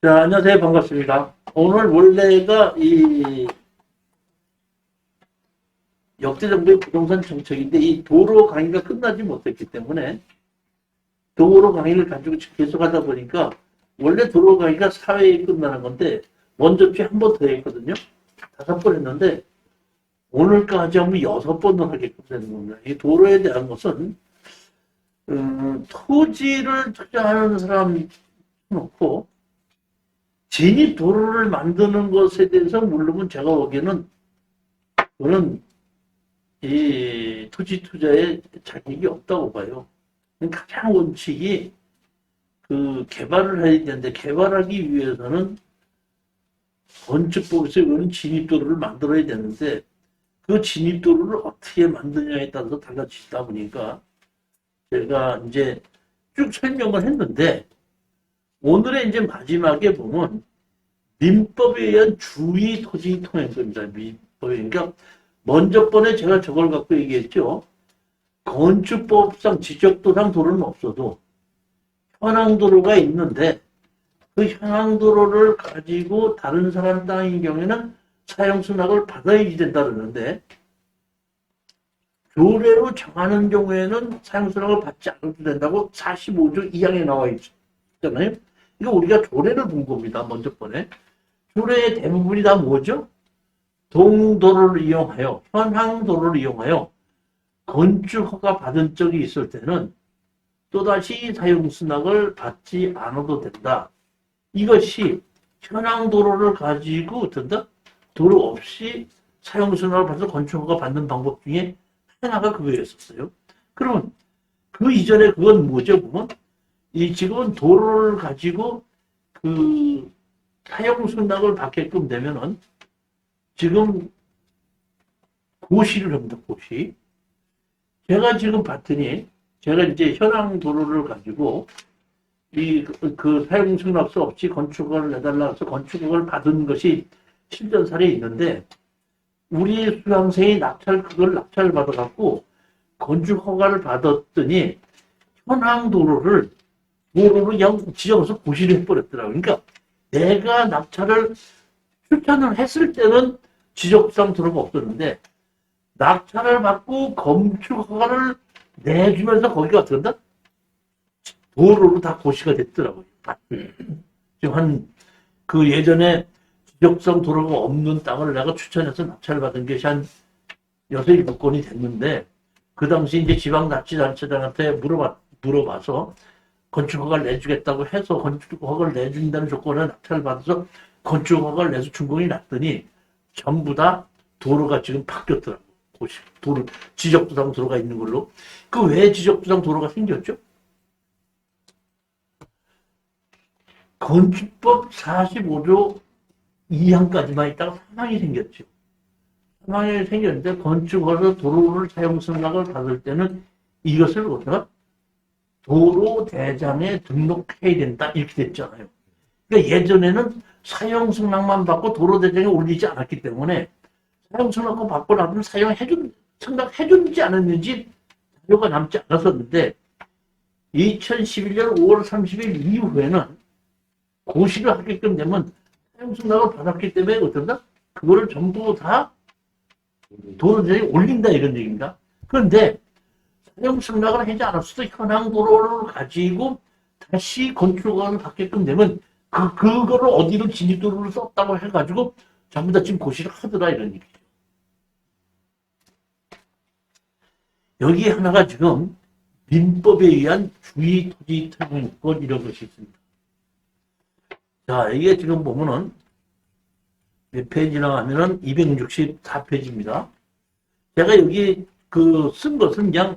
자, 안녕하세요. 반갑습니다. 오늘 원래가 이 역대 정부의 부동산 정책인데 이 도로 강의가 끝나지 못했기 때문에 도로 강의를 가지고 계속 하다 보니까 원래 도로 강의가 4회에 끝나는 건데 먼저 한 번 더 했거든요. 5번 했는데 오늘까지 하면 6번을 하게끔 되는 겁니다. 이 도로에 대한 것은 토지를 투자하는 사람 놓고 진입 도로를 만드는 것에 대해서 물론 제가 보기에는 저는 이 토지 투자에 자격이 없다고 봐요. 가장 원칙이 그 개발을 해야 되는데 개발하기 위해서는 건축법에서 이거는 진입도로를 만들어야 되는데 그 진입도로를 어떻게 만드냐에 따라서 달라지다 보니까 제가 이제 쭉 설명을 했는데 오늘의 이제 마지막에 보면 민법에 의한 주의 토지 통행입니다. 민법에. 그러니까 먼저 번에 제가 저걸 갖고 얘기했죠. 건축법상 지적도상 도로는 없어도 현황도로가 있는데 그 현황도로를 가지고 다른 사람 땅인 경우에는 사용수납을 받아야 된다 그러는데 조례로 정하는 경우에는 사용수납을 받지 않아도 된다고 45조 2항에 나와 있잖아요. 이거 우리가 조례를 본 겁니다. 먼저 번에. 조례의 대부분이 다 뭐죠? 동도로를 이용하여, 현황도로를 이용하여 건축허가 받은 적이 있을 때는 또다시 사용수납을 받지 않아도 된다. 이것이 현황도로를 가지고 된다? 도로 없이 사용수납을 받아서 건축허가 받는 방법 중에 하나가 그거였었어요. 그러면 그 이전에 그건 뭐죠? 보면 이 지금은 도로를 가지고 그 사용수납을 받게끔 되면은 지금 고시를 합니다. 고시. 제가 지금 봤더니 제가 이제 현황 도로를 가지고 이 그 사용수납서 없이 건축허가를 내달라 해서 건축허가를 받은 것이 실전 사례에 있는데 우리 수강생이 그걸 낙찰을 받아갖고 건축허가를 받았더니 현황 도로를 그냥 지정해서 고시를 해버렸더라고요. 그러니까 내가 낙찰을 추천을 했을 때는 지적상 도로가 없었는데 낙찰을 받고 건축허가를 내주면서 거기가 어떻게 한다? 도로로 다 고시가 됐더라고요. 지금 그 예전에 지적상 도로가 없는 땅을 내가 추천해서 낙찰을 받은 것이 한 6, 7건이 됐는데 그 당시 이제 지방자치단체장한테 물어봐서 건축허가를 내주겠다고 해서 건축허가를 내준다는 조건에 낙찰을 받아서 건축허가를 내서 준공이 났더니 전부 다 도로가 지금 바뀌었더라고요. 도로, 지적부상 도로가 있는 걸로. 그 왜 지적부상 도로가 생겼죠? 건축법 45조 2항까지만 있다가 사망이 생겼죠. 사망이 생겼는데 건축허가 도로를 사용승낙을 받을 때는 이것을 어떻게 도로 대장에 등록해야 된다 이렇게 됐잖아요. 그러니까 예전에는 사용승낙만 받고 도로 대장에 올리지 않았기 때문에 사용승낙을 받고 나면 승낙해준지 않았는지 자료가 남지 않았었는데 2011년 5월 30일 이후에는 고시를 하게끔 되면 사용승낙을 받았기 때문에 어떤다? 그거를 전부 다 도로 대장에 올린다 이런 얘기입니다. 그런데 사용승낙을 하지 않았어도 현황 도로를 가지고 다시 건축허가를 받게끔 되면 그거를 어디로 진입도로를 썼다고 해가지고 전부 다 지금 고시를 하더라 이런 얘기죠. 여기 하나가 지금 민법에 의한 주의 토지 특허권 이런 것이 있습니다. 자, 이게 지금 보면은 몇 페이지나 하면은 264페이지입니다. 제가 여기 쓴 것은 그냥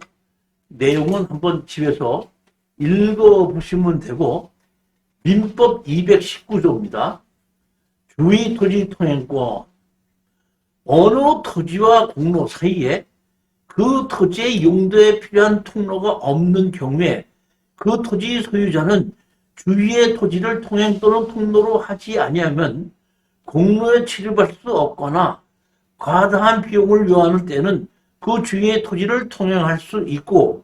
내용은 한번 집에서 읽어보시면 되고 민법 219조입니다. 주의 토지 통행권. 어느 토지와 공로 사이에 그 토지의 용도에 필요한 통로가 없는 경우에 그 토지 소유자는 주위의 토지를 통행 또는 통로로 하지 아니하면 공로에 취급할 수 없거나 과다한 비용을 요하는 때는 그 주위의 토지를 통행할 수 있고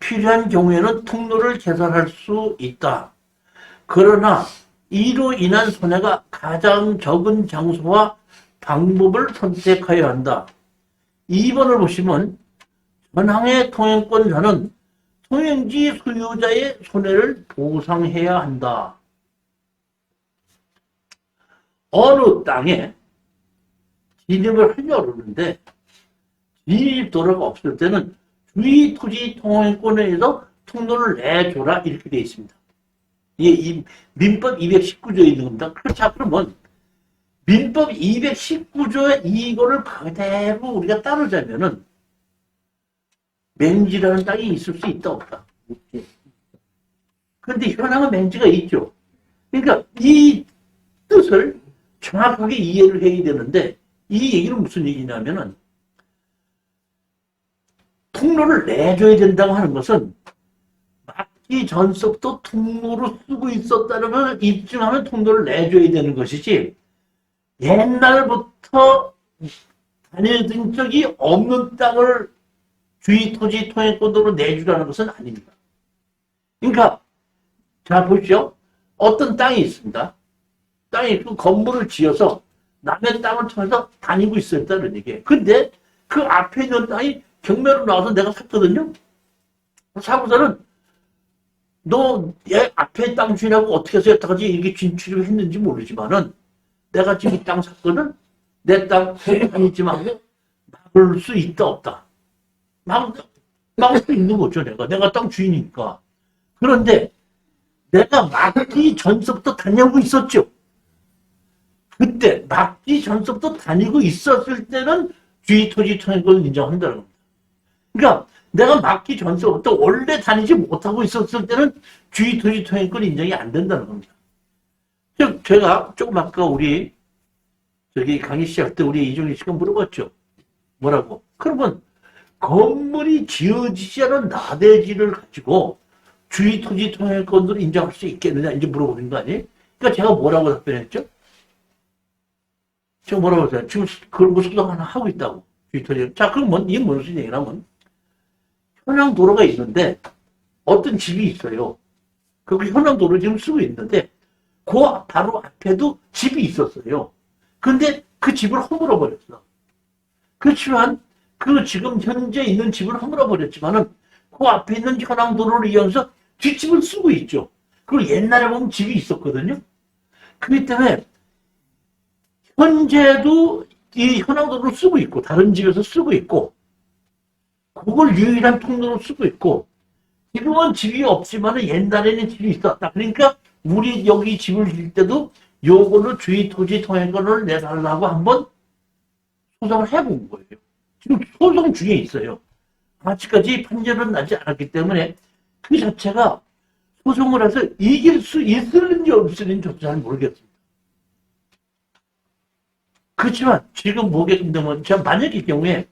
필요한 경우에는 통로를 개설할 수 있다. 그러나 이로 인한 손해가 가장 적은 장소와 방법을 선택하여야 한다. 2번을 보시면 전항의 통행권자는 통행지 소유자의 손해를 보상해야 한다. 어느 땅에 진입을 하려고 그러는데 진입 도로가 없을 때는 주의 토지 통행권에 의해서 통로를 내줘라 이렇게 되어 있습니다. 이게 이 민법 219조에 있는 겁니다. 자, 그러면 민법 219조의 이거를 그대로 우리가 따르자면은 맹지라는 땅이 있을 수 있다 없다. 그런데 현황은 맹지가 있죠. 그러니까 이 뜻을 정확하게 이해를 해야 되는데 이 얘기는 무슨 얘기냐면은 통로를 내줘야 된다고 하는 것은 막기 전서부터 통로로 쓰고 있었다는 걸 입증하면 통로를 내줘야 되는 것이지 옛날부터 다녀든 적이 없는 땅을 주의 토지 통행권으로 내주라는 것은 아닙니다. 그러니까 자 보시죠. 어떤 땅이 있습니다. 땅이 그 건물을 지어서 남의 땅을 통해서 다니고 있었다는 얘기예요. 근데 그 앞에 있는 땅이 경매로 나와서 내가 샀거든요. 사고서는 너 얘 앞에 땅 주인하고 어떻게 해서 여태까지 이렇게 진출을 했는지 모르지만은 내가 지금 이 땅 샀거든. 내 땅 아니지만 막을 수 있다 없다. 막을 수 있는 거죠. 내가 땅 주인이니까. 그런데 내가 막기 전서부터 다니고 있었죠. 그때 막기 전서부터 다니고 있었을 때는 주의 토지 통행권을 인정한다는 겁니다. 그러니까 내가 막기 전서부터 원래 다니지 못하고 있었을 때는 주의 토지 통행권 인정이 안 된다는 겁니다. 즉 제가 조금 아까 우리 저기 강의 시작 때 우리 이종희 씨가 물어봤죠. 뭐라고? 그러면 건물이 지어지지 않은 나대지를 가지고 주의 토지 통행권으로 인정할 수 있겠느냐 이제 물어보는 거 아니에요? 그러니까 제가 뭐라고 답변했죠? 제가 뭐라고 했어요? 지금 그런 거 수정 하나 하고 있다고. 주의 토지. 자, 그럼 이게 무슨 얘기냐면 현황 도로가 있는데 어떤 집이 있어요. 그 현황 도로 지금 쓰고 있는데 그 바로 앞에도 집이 있었어요. 근데 그 집을 허물어 버렸어. 그렇지만 그 지금 현재 있는 집을 허물어 버렸지만은 그 앞에 있는 현황 도로를 이용해서 뒷집을 쓰고 있죠. 그리고 옛날에 보면 집이 있었거든요. 그렇기 때문에 현재도 이 현황 도로를 쓰고 있고 다른 집에서 쓰고 있고 그걸 유일한 통로로 쓰고 있고 지금은 집이 없지만 옛날에는 집이 있었다. 그러니까 우리 여기 집을 질 때도 요거를 주의 토지 통행권을 내달라고 한번 소송을 해본 거예요. 지금 소송 중에 있어요. 아직까지 판결은 나지 않았기 때문에 그 자체가 소송을 해서 이길 수 있을는지 없을는지 잘 모르겠습니다. 그렇지만 지금 보게 되면 제가 만약의 경우에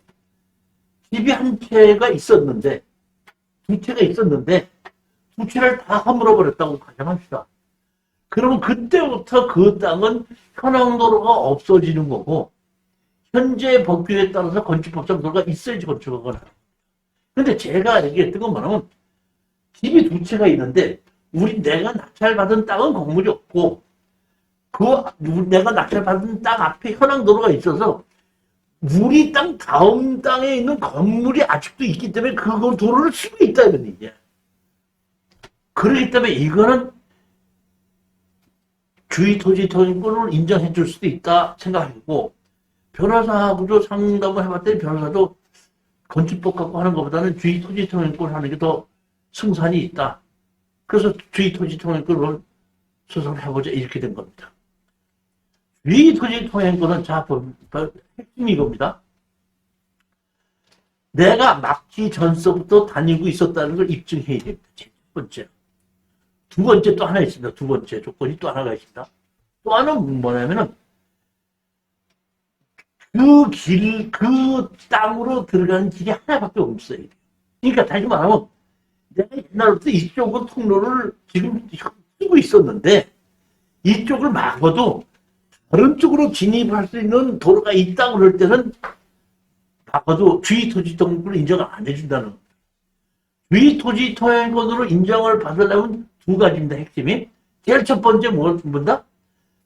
집이 한 채가 있었는데 두 채가 있었는데 두 채를 다 허물어 버렸다고 가정합시다. 그러면 그때부터 그 땅은 현황도로가 없어지는 거고 현재 법규에 따라서 건축법상 도로가 있어야지 건축하거나. 근데 제가 얘기했던 건 뭐냐면 집이 두 채가 있는데 내가 낙찰받은 땅은 건물이 없고 내가 낙찰받은 땅 앞에 현황도로가 있어서 우리 땅 다음 땅에 있는 건물이 아직도 있기 때문에 그거 도로를 쓰고 있다 이런 얘기야. 그렇기 때문에 이거는 주의 토지 통행권을 인정해 줄 수도 있다 생각하고 변호사하고도 상담을 해봤더니 변호사도 건축법 갖고 하는 것보다는 주의 토지 통행권 하는 게 더 승산이 있다. 그래서 주의 토지 통행권을 소송을 해보자 이렇게 된 겁니다. 주의 토지 통행권은 핵심이 이겁니다. 내가 막기 전서부터 다니고 있었다는 걸 입증해야 됩니다. 첫 번째. 두 번째 또 하나 있습니다. 두 번째 조건이 또 하나가 있습니다. 또 하나는 뭐냐면은 그 땅으로 들어가는 길이 하나밖에 없어요. 그러니까 다시 말하면 내가 옛날부터 이쪽은 통로를 지금 쓰고 있었는데 이쪽을 막아도 다른 쪽으로 진입할 수 있는 도로가 있다고 그럴 때는 막아도 주의 토지 통행권을 인정을 안 해준다는 겁니다. 주의 토지 통행권으로 인정을 받으려면 두 가지입니다. 핵심이. 제일 첫 번째 뭐다?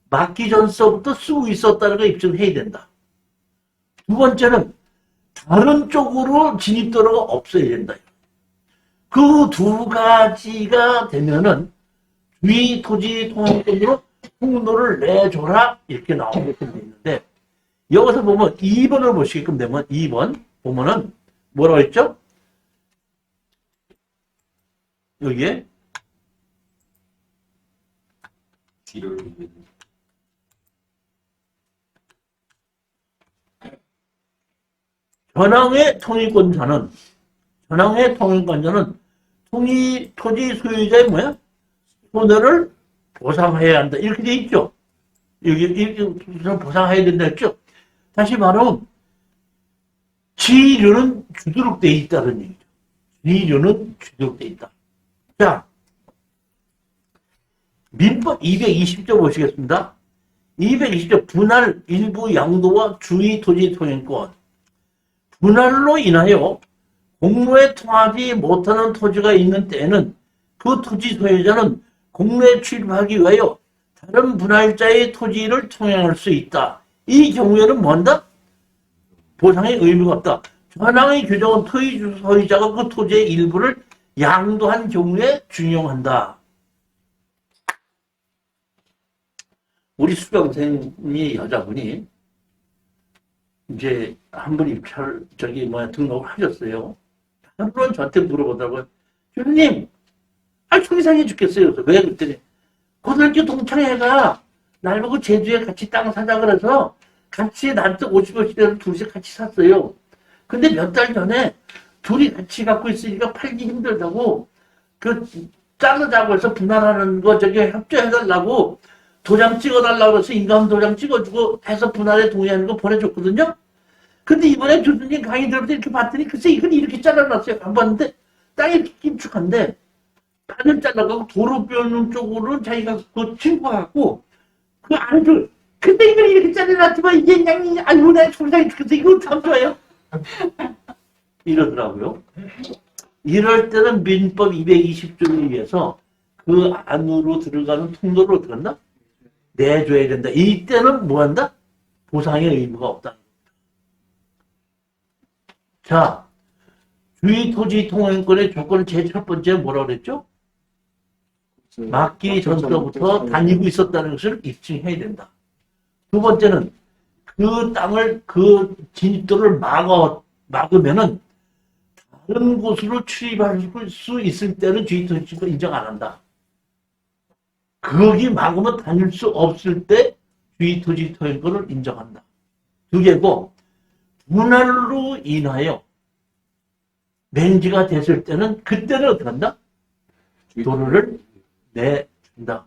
막기 전서부터 쓰고 있었다는 걸 입증해야 된다. 두 번째는 다른 쪽으로 진입도로가 없어야 된다. 그 두 가지가 되면은 주의 토지 통행권으로 통로를 내줘라 이렇게 나오게끔 돼 있는데 여기서 보면 2번을 보시게끔 되면 2번 보면은 뭐라고 했죠? 여기에 전항의 통일권자는 토지 소유자의 뭐야? 손해를 보상해야 한다. 이렇게 돼 있죠. 이렇게 보상해야 된다 했죠. 다시 말하면 지위료는 주도록 돼 있다는 얘기죠. 지위료는 주도록 돼 있다. 자, 민법 220조 보시겠습니다. 220조 분할 일부 양도와 주의 토지 통행권. 분할로 인하여 공로에 통하지 못하는 토지가 있는 때에는 그 토지 소유자는 공로에 출입하기 위하여 다른 분할자의 토지를 통행할 수 있다. 이 경우에는 뭔다? 보상의 의무가 없다. 전항의 규정은 토지 소유자가 그 토지의 일부를 양도한 경우에 준용한다. 우리 수강생이 여자분이 이제 한 분이 입찰 등록을 하셨어요. 한 분은 저한테 물어보더라고요. 교수님, 속이 상해 죽겠어요. 그래서 왜 그랬더니 고등학교 동창회가 날 보고 제주에 같이 땅 사자 그래서 같이 나한테 50억짜리를 둘이서 같이 샀어요. 근데 몇 달 전에 둘이 같이 갖고 있으니까 팔기 힘들다고 자르자고 해서 분할하는 거 협조해달라고 도장 찍어달라고 해서 인감 도장 찍어주고 해서 분할에 동의하는 거 보내줬거든요. 근데 이번에 교수님 강의 들을 이렇게 봤더니 글쎄 이건 이렇게 잘라놨어요. 안 봤는데 땅이 이렇게 길쭉한데 반을 잘라가고 도로 뼈는 쪽으로는 자기가 그 친구가 그 안을 근데 이걸 이렇게 잘라놨지만 이게 그냥 아이고 내가 총장이 죽겠어. 이거 참 좋아요. 이러더라고요. 이럴 때는 민법 220조에 의해서 그 안으로 들어가는 통로로 어떡한다? 내줘야 된다. 이때는 뭐 한다? 보상의 의무가 없다. 자, 주의 토지 통행권의 조건은 제일 첫 번째 뭐라고 그랬죠? 막기 전서부터 다니고 있었다는 것을 입증해야 된다. 두 번째는 그 땅을 그 진입도를 막으면은 다른 곳으로 출입할 수 있을 때는 주의 토지가 인정 안 한다. 거기 막으면 다닐 수 없을 때 주의 토지 통행권을 인정한다. 두 개고 분할로 인하여 맹지가 됐을 때는 그때는 어떻게 한다? 도로를 내준다.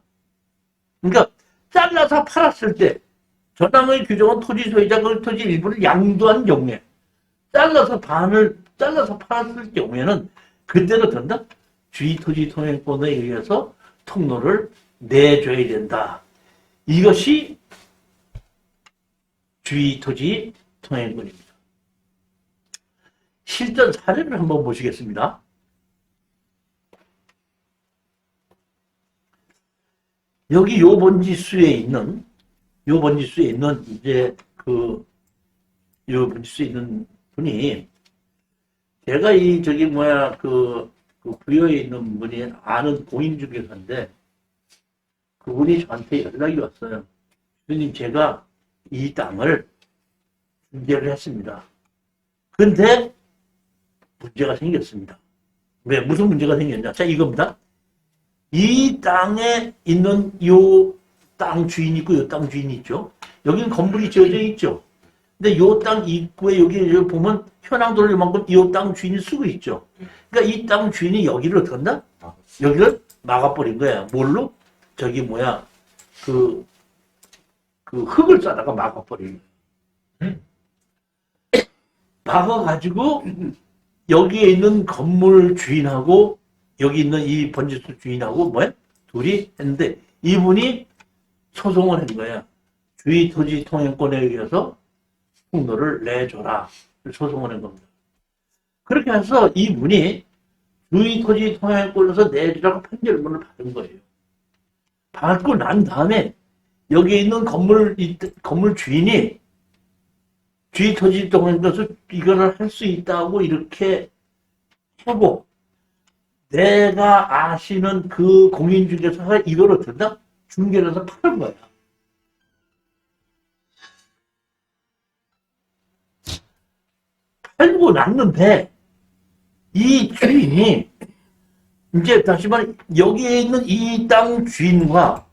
그러니까 잘라서 팔았을 때 전항의 규정은 토지 소유자 그 토지 일부를 양도한 경우에 잘라서 팔았을 경우에는 그때는 어떻게 한다? 주의 토지 통행권에 의해서 통로를 내줘야 된다. 이것이 주의 토지 통행권입니다. 실전 사례를 한번 보시겠습니다. 여기 요 번지수에 있는 이제 요 번지수에 있는 분이 제가 부여에 있는 분이 아는 고인 중에서인데 그분이 저한테 연락이 왔어요. 교수님, 제가 이 땅을 중개를 했습니다. 근데 문제가 생겼습니다. 왜? 무슨 문제가 생겼냐? 자, 이겁니다. 이 땅에 있는 요 땅 주인이 있고 요 땅 주인이 있죠. 여기는 건물이 지어져 있죠. 근데 요 땅 입구에 여기 보면 현황도를 이만큼 요 땅 주인이 쓰고 있죠. 그러니까 이 땅 주인이 여기를 어떻게 한다? 여기를 막아버린 거야. 뭘로? 그 흙을 싸다가 막아버린 거야. 막아가지고 여기에 있는 건물 주인하고 여기 있는 이 번지수 주인하고 둘이 했는데 이분이 소송을 한 거야. 주의 토지 통행권에 의해서 통로를 내줘라. 소송을 한 겁니다. 그렇게 해서 이분이 주의 토지 통행권에서 내주라고 판결문을 받은 거예요. 받고 난 다음에 여기에 있는 건물 주인이 주의 토지 동에서 이거를 할 수 있다고 이렇게 하고 내가 아시는 그 공인중개사가 이걸 어떻다? 중개를 해서 파는 거야. 팔고 났는데 이 주인이 이제 다시 말해 여기에 있는 이 땅 주인과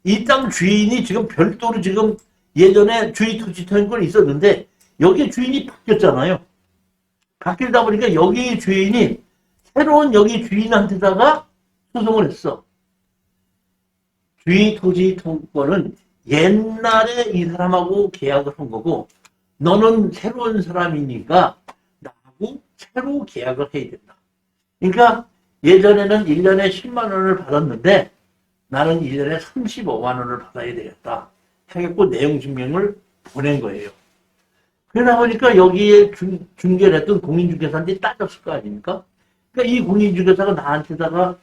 이 땅 주인이 지금 별도로 지금 예전에 주의 토지 토양권이 있었는데 여기 주인이 바뀌었잖아요. 바뀌다 보니까 여기 주인이 새로운 여기 주인한테다가 소송을 했어. 주의 토지 통권은 옛날에 이 사람하고 계약을 한 거고 너는 새로운 사람이니까 나하고 새로 계약을 해야 된다. 그러니까 예전에는 1년에 10만 원을 받았는데 나는 1년에 35만 원을 받아야 되겠다. 해갖고 내용 증명을 보낸 거예요. 그러다 보니까 여기에 중개를 했던 공인중개사한테 따졌을 거 아닙니까? 그러니까 이 공인중개사가 나한테다가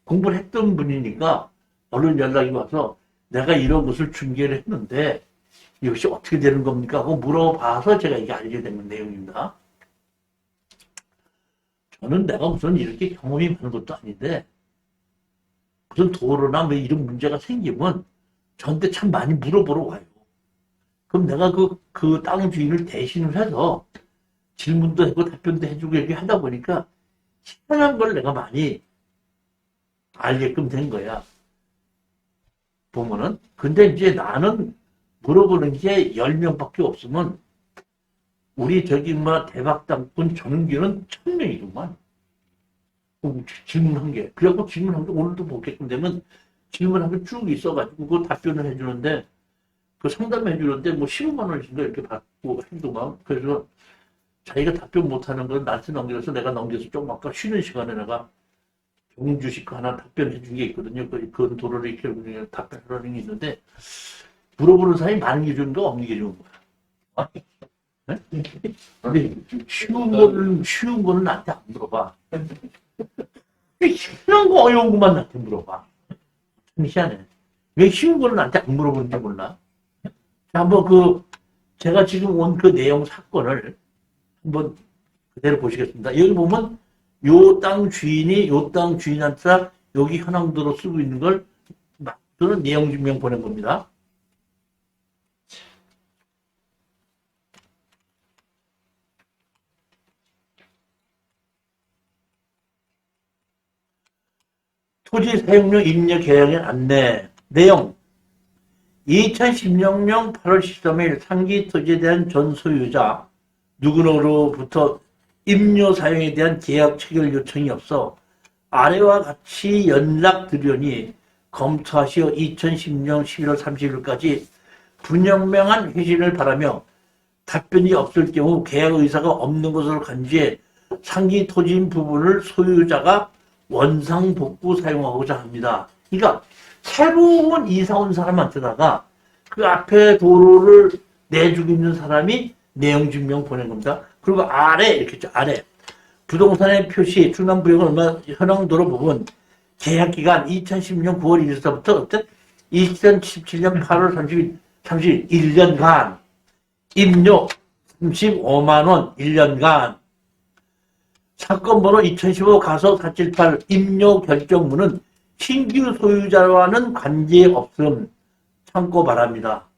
공부를 했던 분이니까 얼른 연락이 와서 내가 이런 것을 중개를 했는데 이것이 어떻게 되는 겁니까? 하고 물어봐서 제가 이게 알게 된 내용입니다. 저는 내가 무슨 이렇게 경험이 많은 것도 아닌데 무슨 도로나 뭐 이런 문제가 생기면 저한테 참 많이 물어보러 와요. 그럼 내가 그 땅 주인을 대신을 해서 질문도 하고 답변도 해주고 이렇게 하다 보니까 희한한 걸 내가 많이 알게끔 된 거야. 보면은. 근데 이제 나는 물어보는 게 10명밖에 없으면 우리 대박당꾼 전은기는 1000명이구만. 질문한 게. 그래갖고 질문한 게 오늘도 보게끔 되면 질문한 게 쭉 있어가지고 그 답변을 해주는데 그 상담해 주는데 뭐 15만 원씩인가 이렇게 받고 행동하고 그래서 자기가 답변 못하는 걸 나한테 넘겨서 내가 넘겨서 좀 아까 쉬는 시간에 내가 경주식 하나 답변해 준 게 있거든요. 그 도로를 이렇게 답변하는 게 있는데 물어보는 사람이 많은 게 좋은 거 없는 게 좋은 거야. 네? 근데 쉬운 거는 나한테 안 물어봐. 쉬운 거 어려운 것만 나한테 물어봐. 참 희한해. 왜 쉬운 거는 나한테 안 물어보는지 몰라. 자, 한번 제가 지금 온 그 내용 사건을 한번 그대로 보시겠습니다. 여기 보면 요 땅 주인한테 여기 현황도로 쓰고 있는 걸 저는 내용 증명 보낸 겁니다. 토지 사용료 입력 계약의 안내 내용 2016년 8월 13일 상기 토지에 대한 전 소유자 누구로부터 임료 사용에 대한 계약 체결 요청이 없어 아래와 같이 연락드리니 검토하시어 2010년 11월 30일까지 분명한 회신을 바라며 답변이 없을 경우 계약 의사가 없는 것으로 간주해 상기 토지인 부분을 소유자가 원상복구 사용하고자 합니다. 그러니까 새로운 이사 온 사람한테다가 그 앞에 도로를 내주고 있는 사람이 내용 증명 보낸 겁니다. 그리고 아래 이렇게 있죠. 아래 부동산의 표시 중남부역은 얼마 현황도로 부분 계약 기간 2010년 9월 1일서부터 2017년 8월 30일 1년간 임료 35만 원 1년간 사건 번호 2015 가서 478 임료 결정문은 신규 소유자와는 관계없음 참고 바랍니다.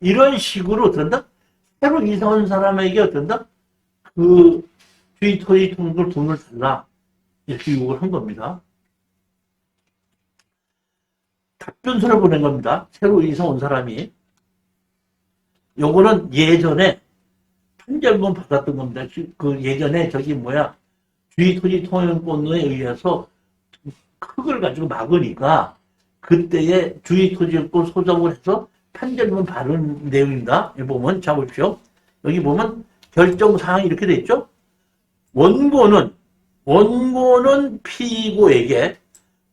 이런 식으로 어떤다? 새로 이사 온 사람에게 어떤다? 그 주의 토지 통을 돈을 달라 이렇게 요구를 한 겁니다. 답변서를 보낸 겁니다. 새로 이사 온 사람이. 요거는 예전에 판결문 받았던 겁니다. 그 예전에 주의 토지 통행권에 의해서 흙을 가지고 막으니까 그때에 주의 토지권 소정을 해서 판결문 받은 내용입니다. 여기 보면 자 보십시오. 여기 보면 결정사항이 이렇게 돼 있죠. 원고는 피고에게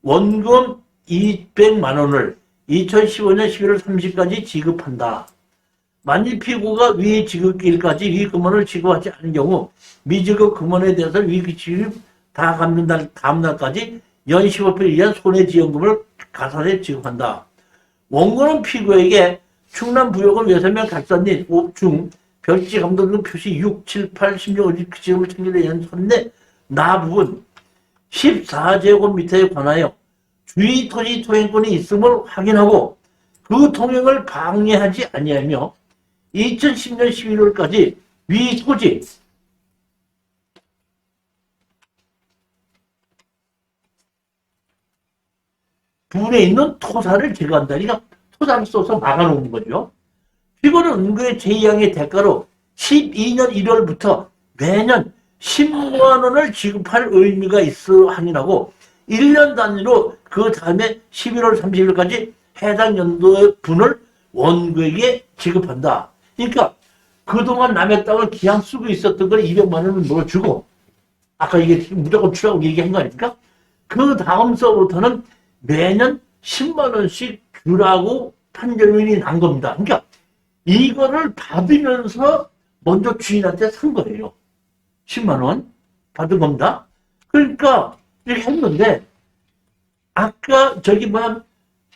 원금 200만 원을 2015년 11월 30일까지 지급한다. 만일 피고가 위 지급일까지 위 금원을 지급하지 않은 경우 미지급 금원에 대해서 위 지급 다 갚는 다음 날까지 연 15편에 의한 손해지원금을 가산해 지급한다. 원고는 피고에게 충남부역은 외세면 각산인 중 별지 감독 등 표시 6, 7, 8, 16, 19 지역을 청결에 의한 선내 나 부분 14제곱미터에 관하여 주의 토지 통행권이 있음을 확인하고 그 통행을 방해하지 아니하며 2010년 11월까지 위 토지 부분에 있는 토사를 제거한다. 그러니까 토사를 써서 막아놓은 거죠. 피고는 은거의 제2항의 대가로 12년 1월부터 매년 10만 원을 지급할 의무가 있어 확인하고 1년 단위로 그 다음에 11월 30일까지 해당 연도의 분을 원고에게 지급한다. 그러니까 그동안 남의 땅을 기양 쓰고 있었던 걸 200만 원을 물어주고 아까 이게 무조건 추라고 얘기한 거 아닙니까? 그 다음서부터는 매년 10만 원씩 주라고 판결문이 난 겁니다. 그러니까 이거를 받으면서 먼저 주인한테 산 거예요. 10만 원 받은 겁니다. 그러니까 이렇게 했는데 아까 저기 뭐야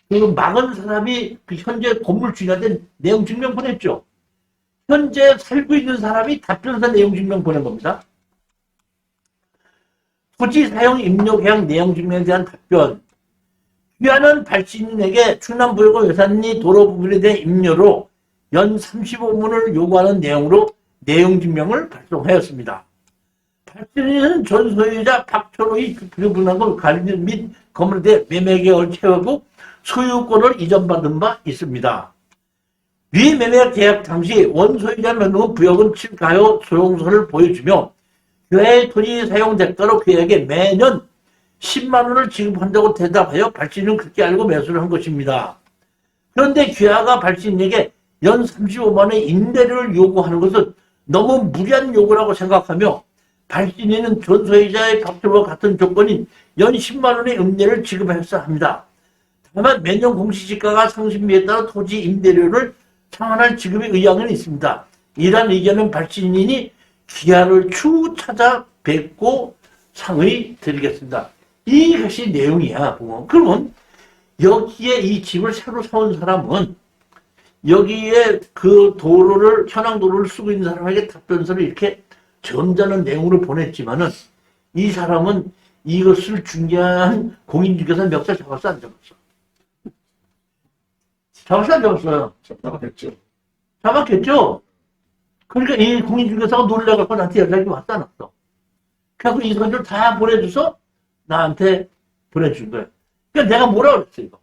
그 막은 사람이 그 현재 건물 주인한테 내용 증명 보냈죠. 현재 살고 있는 사람이 답변서 내용 증명 보낸 겁니다. 토지 사용 입력 계약 내용 증명에 대한 답변. 귀하는 발신인에게 충남부역은 외산리 도로 부분에 대한 임료로 연 35문을 요구하는 내용으로 내용 증명을 발송하였습니다. 발신인은 전 소유자 박철호의 부분하고 관련 및 건물에 대해 매매 계약을 채우고 소유권을 이전받은 바 있습니다. 위 매매 계약 당시 원소유자 면허 부역은 가요 소용서를 보여주며 교회의 토지 사용 대가로 그에게 매년 10만 원을 지급한다고 대답하여 발신인은 그렇게 알고 매수를 한 것입니다. 그런데 귀하가 발신인에게 연 35만 원의 임대료를 요구하는 것은 너무 무리한 요구라고 생각하며 발신인은 전소유자의 박철호와 같은 조건인 연 10만 원의 임대료를 지급하였어야 합니다. 다만 매년 공시지가가 상승비에 따라 토지 임대료를 상환할 지급의 의향은 있습니다. 이러한 의견은 발신인이 귀하를 추후 찾아뵙고 상의 드리겠습니다. 이것이 내용이야. 보면. 그러면 여기에 이 집을 새로 사온 사람은 여기에 그 도로를 현황 도로를 쓰고 있는 사람에게 답변서를 이렇게 점잖은 내용으로 보냈지만은 이 사람은 이것을 중개한 공인중개사 멱살 잡았어 안 잡았어? 잡았어 안 잡았어요? 잡았겠죠. 잡았겠죠? 그러니까 이 공인중개사가 놀래갖고 나한테 연락이 왔다 안 왔어. 그래갖고 이 사람들 다 보내줘서 나한테 보내준 거예요. 그러니까 내가 뭐라고 그랬어 이거?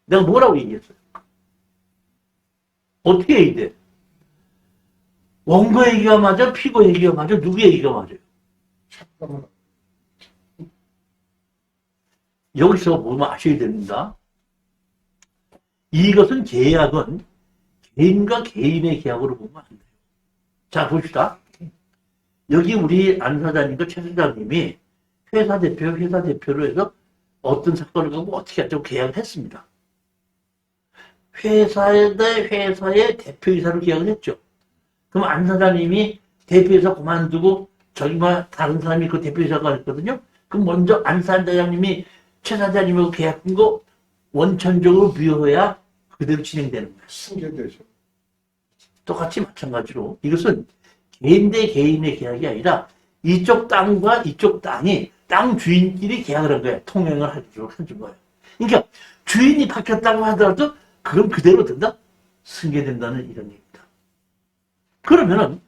내가 뭐라고 얘기했어요? 어떻게 얘기돼? 원고 얘기가 맞아? 피고 얘기가 맞아? 누구 얘기가 맞아요? 여기서 보면 아셔야 됩니다. 이것은 계약은 개인과 개인의 계약으로 보면 안 돼요. 자, 봅시다. 여기 우리 안 사장님과 최 사장님이 회사 대표로 해서 어떤 사건을 갖고 어떻게 하자고 계약을 했습니다. 회사의 대표이사로 계약을 했죠. 그럼 안 사장님이 대표이사 그만두고 저기 뭐 다른 사람이 그 대표이사가 했거든요. 그럼 먼저 안 사장님이 최 사장님하고 계약한 거 원천적으로 무효해야 그대로 진행되는 거예요. 승계되죠. 똑같이 마찬가지로 이것은 개인 대 개인의 계약이 아니라 이쪽 땅과 이쪽 땅이 땅 주인끼리 계약을 한 거예요. 통행을 해주도록 해준 거예요. 그러니까 주인이 바뀌었다고 하더라도 그건 그대로 된다? 승계된다는 이런 얘기입니다. 그러면은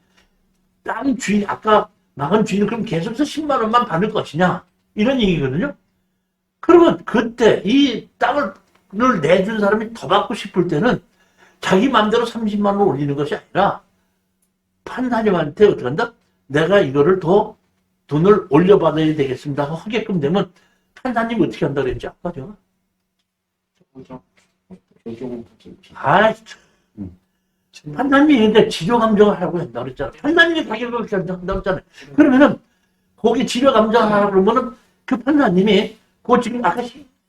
땅 주인, 아까 막은 주인은 그럼 계속해서 10만 원만 받을 것이냐? 이런 얘기거든요. 그러면 그때 이 땅을 내준 사람이 더 받고 싶을 때는 자기 마음대로 30만 원 올리는 것이 아니라 판사님한테 어떻게 한다? 내가 이거를 더 돈을 올려받아야 되겠습니다 하게끔 되면 판사님이 어떻게 한다 그랬지 아까 제가? 아, 판사님이 근데 치료감정을 하라고 한다 그랬잖아. 판사님이 가격을 결정한다고 했잖아요. 그러면은 거기 치료감정을 하라고 그러면은 그 판사님이 그 지금 아까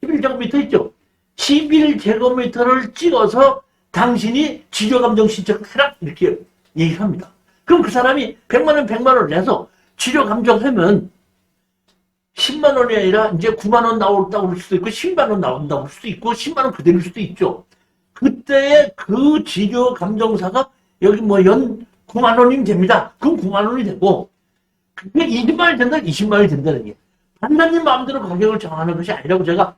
11제곱미터 있죠? 11제곱미터를 찍어서 당신이 치료감정 신청을 해라 이렇게 얘기합니다. 그럼 그 사람이 100만 원, 100만 원을 내서 치료감정하면 10만 원이 아니라 이제 9만 원 나온다고 그럴 수도 있고 10만 원 나온다고 그럴 수도 있고 10만 원 그대로일 수도 있죠. 그때의 그 치료 감정사가 여기 뭐 연 9만 원이면 됩니다. 그럼 9만 원이 되고 그게 20만 원이 된다, 20만 원이 된다는 게 판사님 마음대로 가격을 정하는 것이 아니라고 제가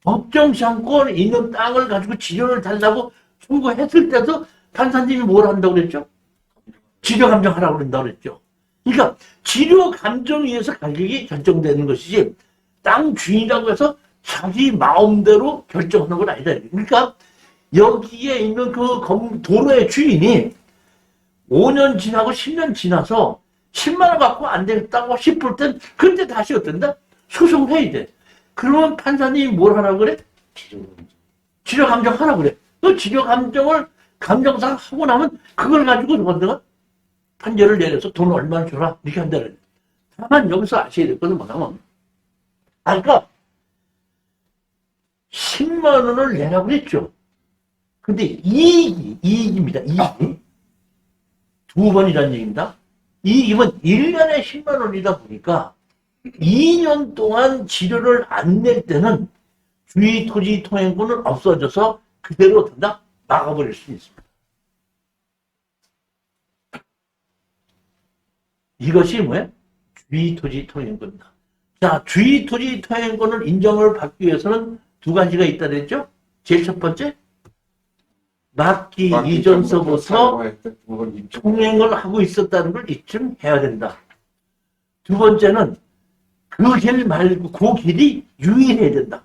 법정시 한권 있는 땅을 가지고 치료를 달라고 청구했을 때도 판사님이 뭘 한다고 그랬죠? 치료 감정하라고 그런다고 그랬죠. 그러니까 치료 감정에 의해서 가격이 결정되는 것이지 땅 주인이라고 해서 자기 마음대로 결정하는 건 아니다. 그러니까 여기에 있는 그 도로의 주인이 5년 지나고 10년 지나서 10만 원 갖고 안 되겠다고 싶을 땐 그때 다시 어떤다? 소송해야 돼. 그러면 판사님이 뭘 하라고 그래? 치료 감정 하라고 그래. 그 치료 감정을 감정상 하고 나면 그걸 가지고 누가 판결을 내려서 돈 얼마나 줘라 이렇게 한다는. 다만 여기서 아셔야 될 것은 뭐냐면 아까 10만 원을 내라고 그랬죠. 근데 이익입니다. 이익이 두 번이라는 얘기입니다. 이익이면 1년에 10만 원이다 보니까 2년 동안 치료를 안 낼 때는 주의토지통행권은 없어져서 그대로 된다 막아버릴 수 있습니다. 이것이 뭐예요? 주의토지통행권입니다. 자, 주의토지통행권을 인정을 받기 위해서는 두 가지가 있다 그랬죠? 제일 첫 번째, 막기 이전서부터 통행을 하고 있었다는 걸 입증해야 된다. 두 번째는 그 길 말고 그 길이 유일해야 된다.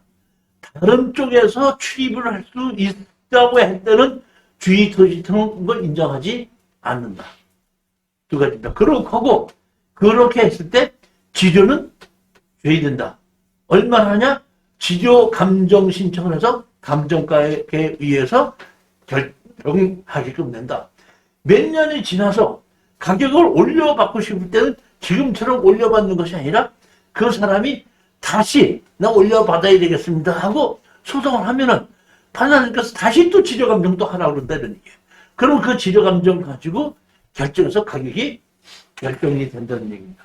다른 쪽에서 출입을 할 수 있다고 할 때는 주의토지통행권을 인정하지 않는다. 두 가지입니다. 그렇고 그렇게 했을 때 지료는 줘야 된다. 얼마나 하냐? 지료 감정 신청을 해서 감정가에 의해서 결정하게끔 된다. 몇 년이 지나서 가격을 올려받고 싶을 때는 지금처럼 올려받는 것이 아니라 그 사람이 다시 나 올려받아야 되겠습니다 하고 소송을 하면은 판사님께서 다시 또 지료감정도 하라고 그런다는 얘기예요. 그럼 그 지료감정 가지고 결정해서 가격이 결정이 된다는 얘기입니다.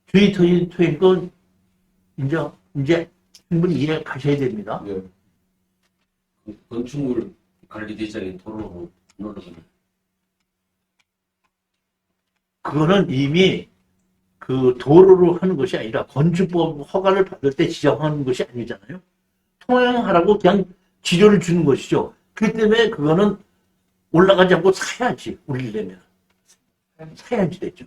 주의토지통행권 이제 충분히 이해 가셔야 됩니다. 예. 건축물 관리대장이 도로로 넣어놓으면 그거는 이미 그 도로로 하는 것이 아니라 건축법 허가를 받을 때 지정하는 것이 아니잖아요. 통행하라고 그냥 지료를 주는 것이죠. 그렇기 때문에 그거는 올라가지 않고 사야지, 올리려면. 사야지 되죠.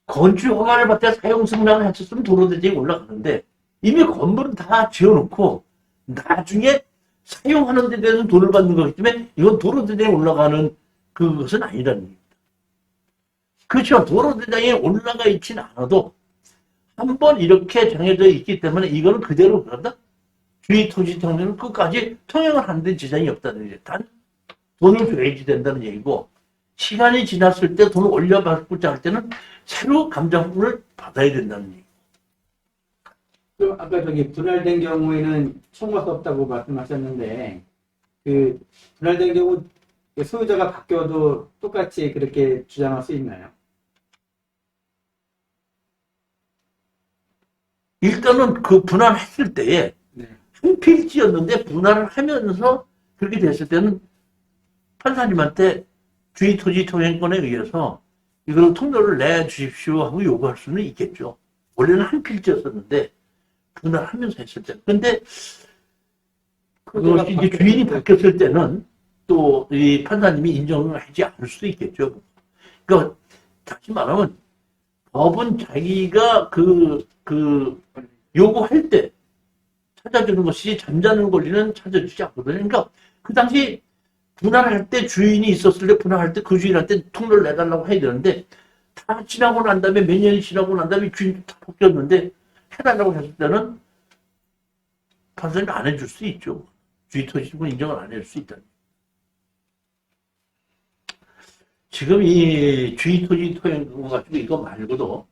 건축 허가를 받을 때 사용 승낙을 했었으면 도로대장이 올라가는데 이미 건물은 다 지어놓고 나중에 사용하는 데 대해서 돈을 받는 거기 때문에 이건 도로대장에 올라가는 그것은 아니라는 겁니다. 그렇죠. 도로대장에 올라가 있지는 않아도 한번 이렇게 정해져 있기 때문에 이거는 그대로 그런다. 주의토지통행은 끝까지 통행을 하는데 지장이 없다는 얘기. 단 돈을 줘야지 된다는 얘기고 시간이 지났을 때 돈을 올려받고자 할 때는 새로 감정을 받아야 된다는 얘기. 또 아까 저기 분할된 경우에는 청구할 수 없다고 말씀하셨는데 그 분할된 경우 소유자가 바뀌어도 똑같이 그렇게 주장할 수 있나요? 일단은 그 분할했을 때에 네. 한 필지였는데 분할을 하면서 그렇게 됐을 때는 판사님한테 주의토지통행권에 의해서 이걸 통로를 내주십시오 하고 요구할 수는 있겠죠. 원래는 한 필지였었는데 분할하면서 했을 때. 근데 그것이 이제 주인이 바뀌었을 때는 또 이 판사님이 인정을 하지 않을 수도 있겠죠. 그러니까 다시 말하면 법은 자기가 요구할 때 찾아주는 것이 잠자는 권리는 찾아주지 않거든요. 그러니까 그 당시 분할할 때 주인이 있었을 때 분할할 때 그 주인한테 통로를 내달라고 해야 되는데 다 지나고 난 다음에 몇 년이 지나고 난 다음에 주인이 다 바뀌었는데 해달라고 했을 때는 판사님이 안 해줄 수 있죠. 주의토지권 인정을 안 해줄 수 있다. 지금 이 주의토지통행 가지고 이거 말고도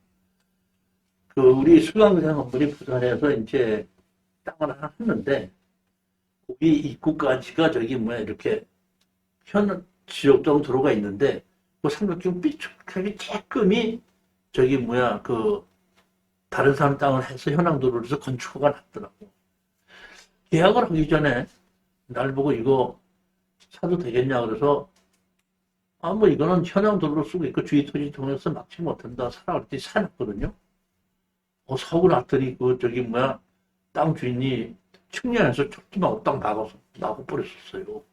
그 우리 수강생 한 분이 부산에서 이제 땅을 하나 했는데 거기 입구까지가 저기 뭐야 이렇게 현 지역적으로 들어가 있는데 그 삼각형 삐죽하게 조금이 저기 뭐야 그 다른 사람 땅을 해서 현황도로를 해서 건축허가 났더라고. 계약을 하기 전에 날 보고 이거 사도 되겠냐 그래서 아 뭐 이거는 현황도로로 쓰고 있고 주의 토지 통해서 막지 못한다 사라 그랬더니 사놨거든요. 사고 났더니 그 저기 뭐야 땅 주인이 측량해서 쫓기만 딱 나가서 나고 버렸었어요.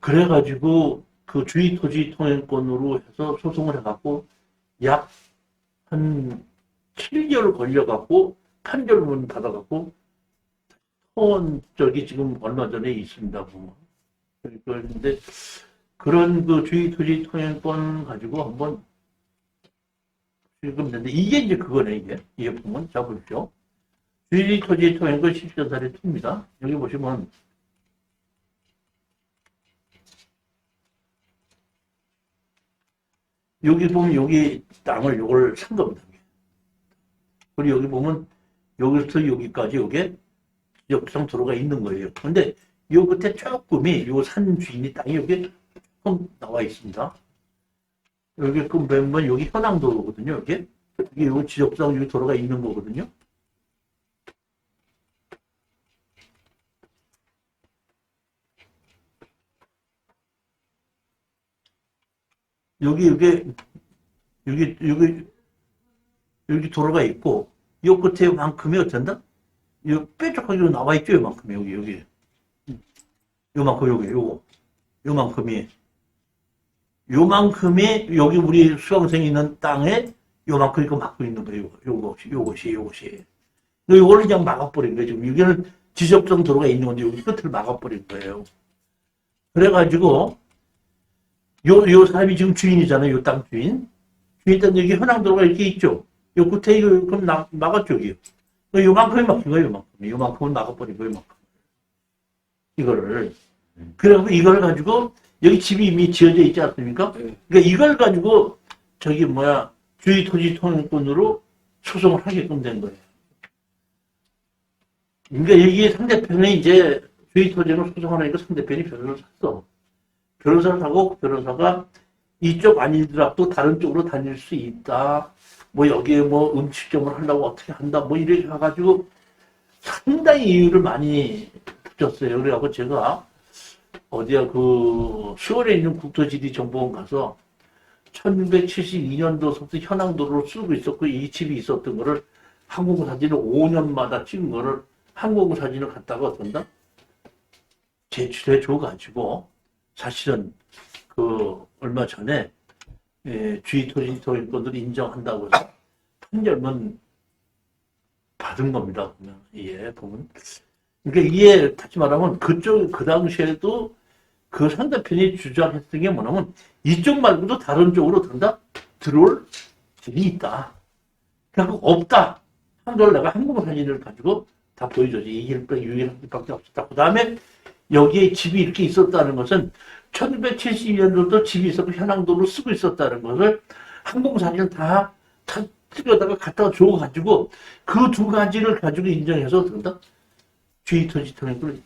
그래가지고 그 주의 토지 통행권으로 해서 소송을 해갖고 약 한 7개월 걸려갖고 판결문 받아갖고 저기 지금 얼마 전에 있습니다. 그런데 그런 그 주의 토지 통행권 가지고 한번 지금 근데 이게 이제 그거네 이게 보면 자 보십시오. 주의 토지 통행권 14살의 2입니다. 여기 보시면 여기 보면 여기 땅을 요걸 산 겁니다. 그리고 여기 보면 여기부터 여기까지 요게 지적상 도로가 있는 거예요. 근데 요 끝에 조금이 요 산 주인이 땅이 여기 조금 나와 있습니다. 여기 그 보면 여기 현황도로거든요. 여기 요 지적상 여기 도로가 있는 거거든요. 여기 도로가 있고, 요 끝에 요만큼이 어쩐다? 요 뾰족하게 나와 있죠, 요만큼이, 여기. 요만큼, 요만큼이, 여기 우리 수강생이 있는 땅에 요만큼 이거 막고 있는 거예요, 요것이. 요거를 그냥 막아버린 거예요, 지금. 여기는 지적성 도로가 있는 건데, 여기 끝을 막아버린 거예요. 그래가지고, 요 사람이 지금 주인이잖아요. 요 땅 주인. 주인 땅 여기 현황도로가 이렇게 있죠. 요 끝에 이거 그럼 막았죠, 여기. 요만큼이 막힌 거예요, 요만큼은 막아버린 거예요, 요만큼. 이거를. 그래서 이걸 가지고 여기 집이 이미 지어져 있지 않습니까? 그러니까 이걸 가지고 저기 뭐야 주의 토지 통행권으로 소송을 하게끔 된 거예요. 그러니까 여기 상대편에 이제 주의 토지로 소송하니까 상대편이 변호사를 샀어. 변호사를 하고 변호사가 이쪽 아니더라도 다른 쪽으로 다닐 수 있다. 뭐 여기에 뭐 음식점을 하려고 어떻게 한다. 뭐 이렇게 해가지고 상당히 이유를 많이 붙였어요. 그래갖고 제가 어디야 그 수원에 있는 국토지리정보원 가서 1972년도부터 현황도로를 쓰고 있었고 이 집이 있었던 거를 항공사진을 5년마다 찍은 거를 항공사진을 갖다가 어떤다? 제출해 줘가지고 사실은 그 얼마 전에 주의 토지 통행권을 인정한다고 해서 판결문 받은 겁니다. 보면. 그러니까 이게 다시 말하면 그쪽 그 당시에도 그 상대편이 주장했던 게 뭐냐면 이쪽 말고도 다른 쪽으로 들어올 길이 있다. 그러니까 없다. 한걸 내가 항공사진을 가지고 다 보여줘야지. 이 길밖에 유일한 길밖에 없었다. 그 다음에 여기에 집이 이렇게 있었다는 것은 1972년도도 집이 있었고 현황도로 쓰고 있었다는 것을 항공사진을 다 찍어다가 갖다가 줘가지고 그 두 가지를 가지고 인정해서 된다. 주의 토지 통행권을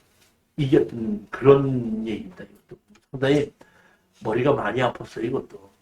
이겼던 그런 얘기입니다. 이것도 상당히 머리가 많이 아팠어요. 이것도.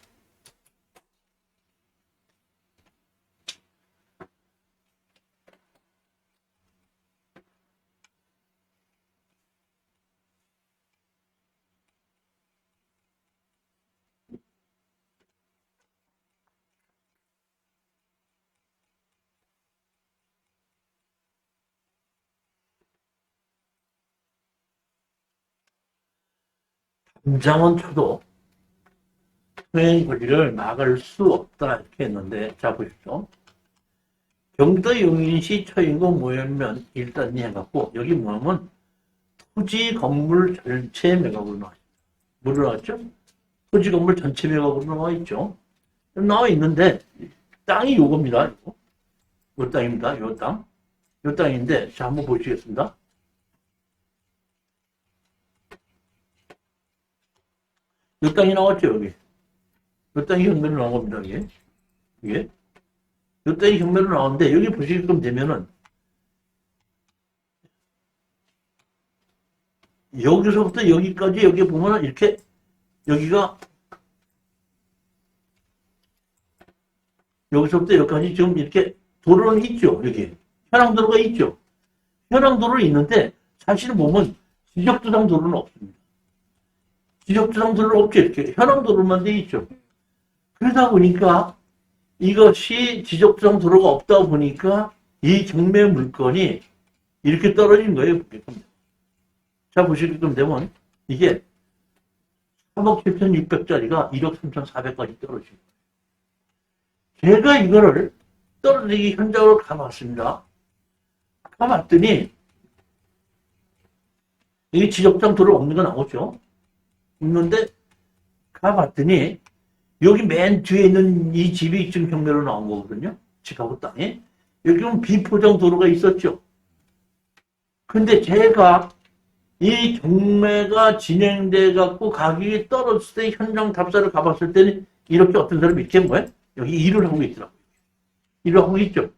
김장원 초도 통행 권리를 막을 수 없다 이렇게 했는데 자 보십시오. 경도 용인시 처인구 모현면 일단이 해갖고 여기 뭐냐면 토지 건물 전체 매각으로 나와 있습니다. 뭐로 나왔죠? 토지 건물 전체 매각으로 나와 있죠. 나와 있는데 땅이 요겁니다. 요 땅입니다. 요 땅. 요 땅인데 자 한번 보시겠습니다. 요 땅이 나왔죠, 여기. 요 땅이 현면으로 나온 겁니다, 이게. 요 땅이 현면으로 나오는데, 여기 보시게끔 되면은, 여기서부터 여기까지, 여기 보면은 이렇게 여기가 여기서부터 여기까지 지금 이렇게 도로는 있죠. 여기 현황도로가 있죠. 현황도로는 있는데 사실은 보면 지적도상 도로는 없습니다. 지적도상 도로는 없죠. 이렇게 현황도로만 돼 있죠. 그러다 보니까 이것이 지적도상 도로가 없다 보니까 이 경매 물건이 이렇게 떨어진 거예요. 자, 보시게끔 되면 이게 3억 7,600짜리가 1억 3,400까지 떨어지고 제가 이거를 떨어지기 현장으로 가봤습니다. 가봤더니 여기 지적장 도로 없는 거 나오죠? 있는데 가봤더니 여기 맨 뒤에 있는 이 집이 지금 경매로 나온 거거든요. 집하고 땅에. 여기 보면 비포장 도로가 있었죠. 근데 제가 이 경매가 진행돼 갖고 가격이 떨어졌을 때 현장 답사를 가봤을 때는 이렇게 어떤 사람이 있겠 뭐예요? 여기 일을 하고 있더라고요. 일을 하고 있죠.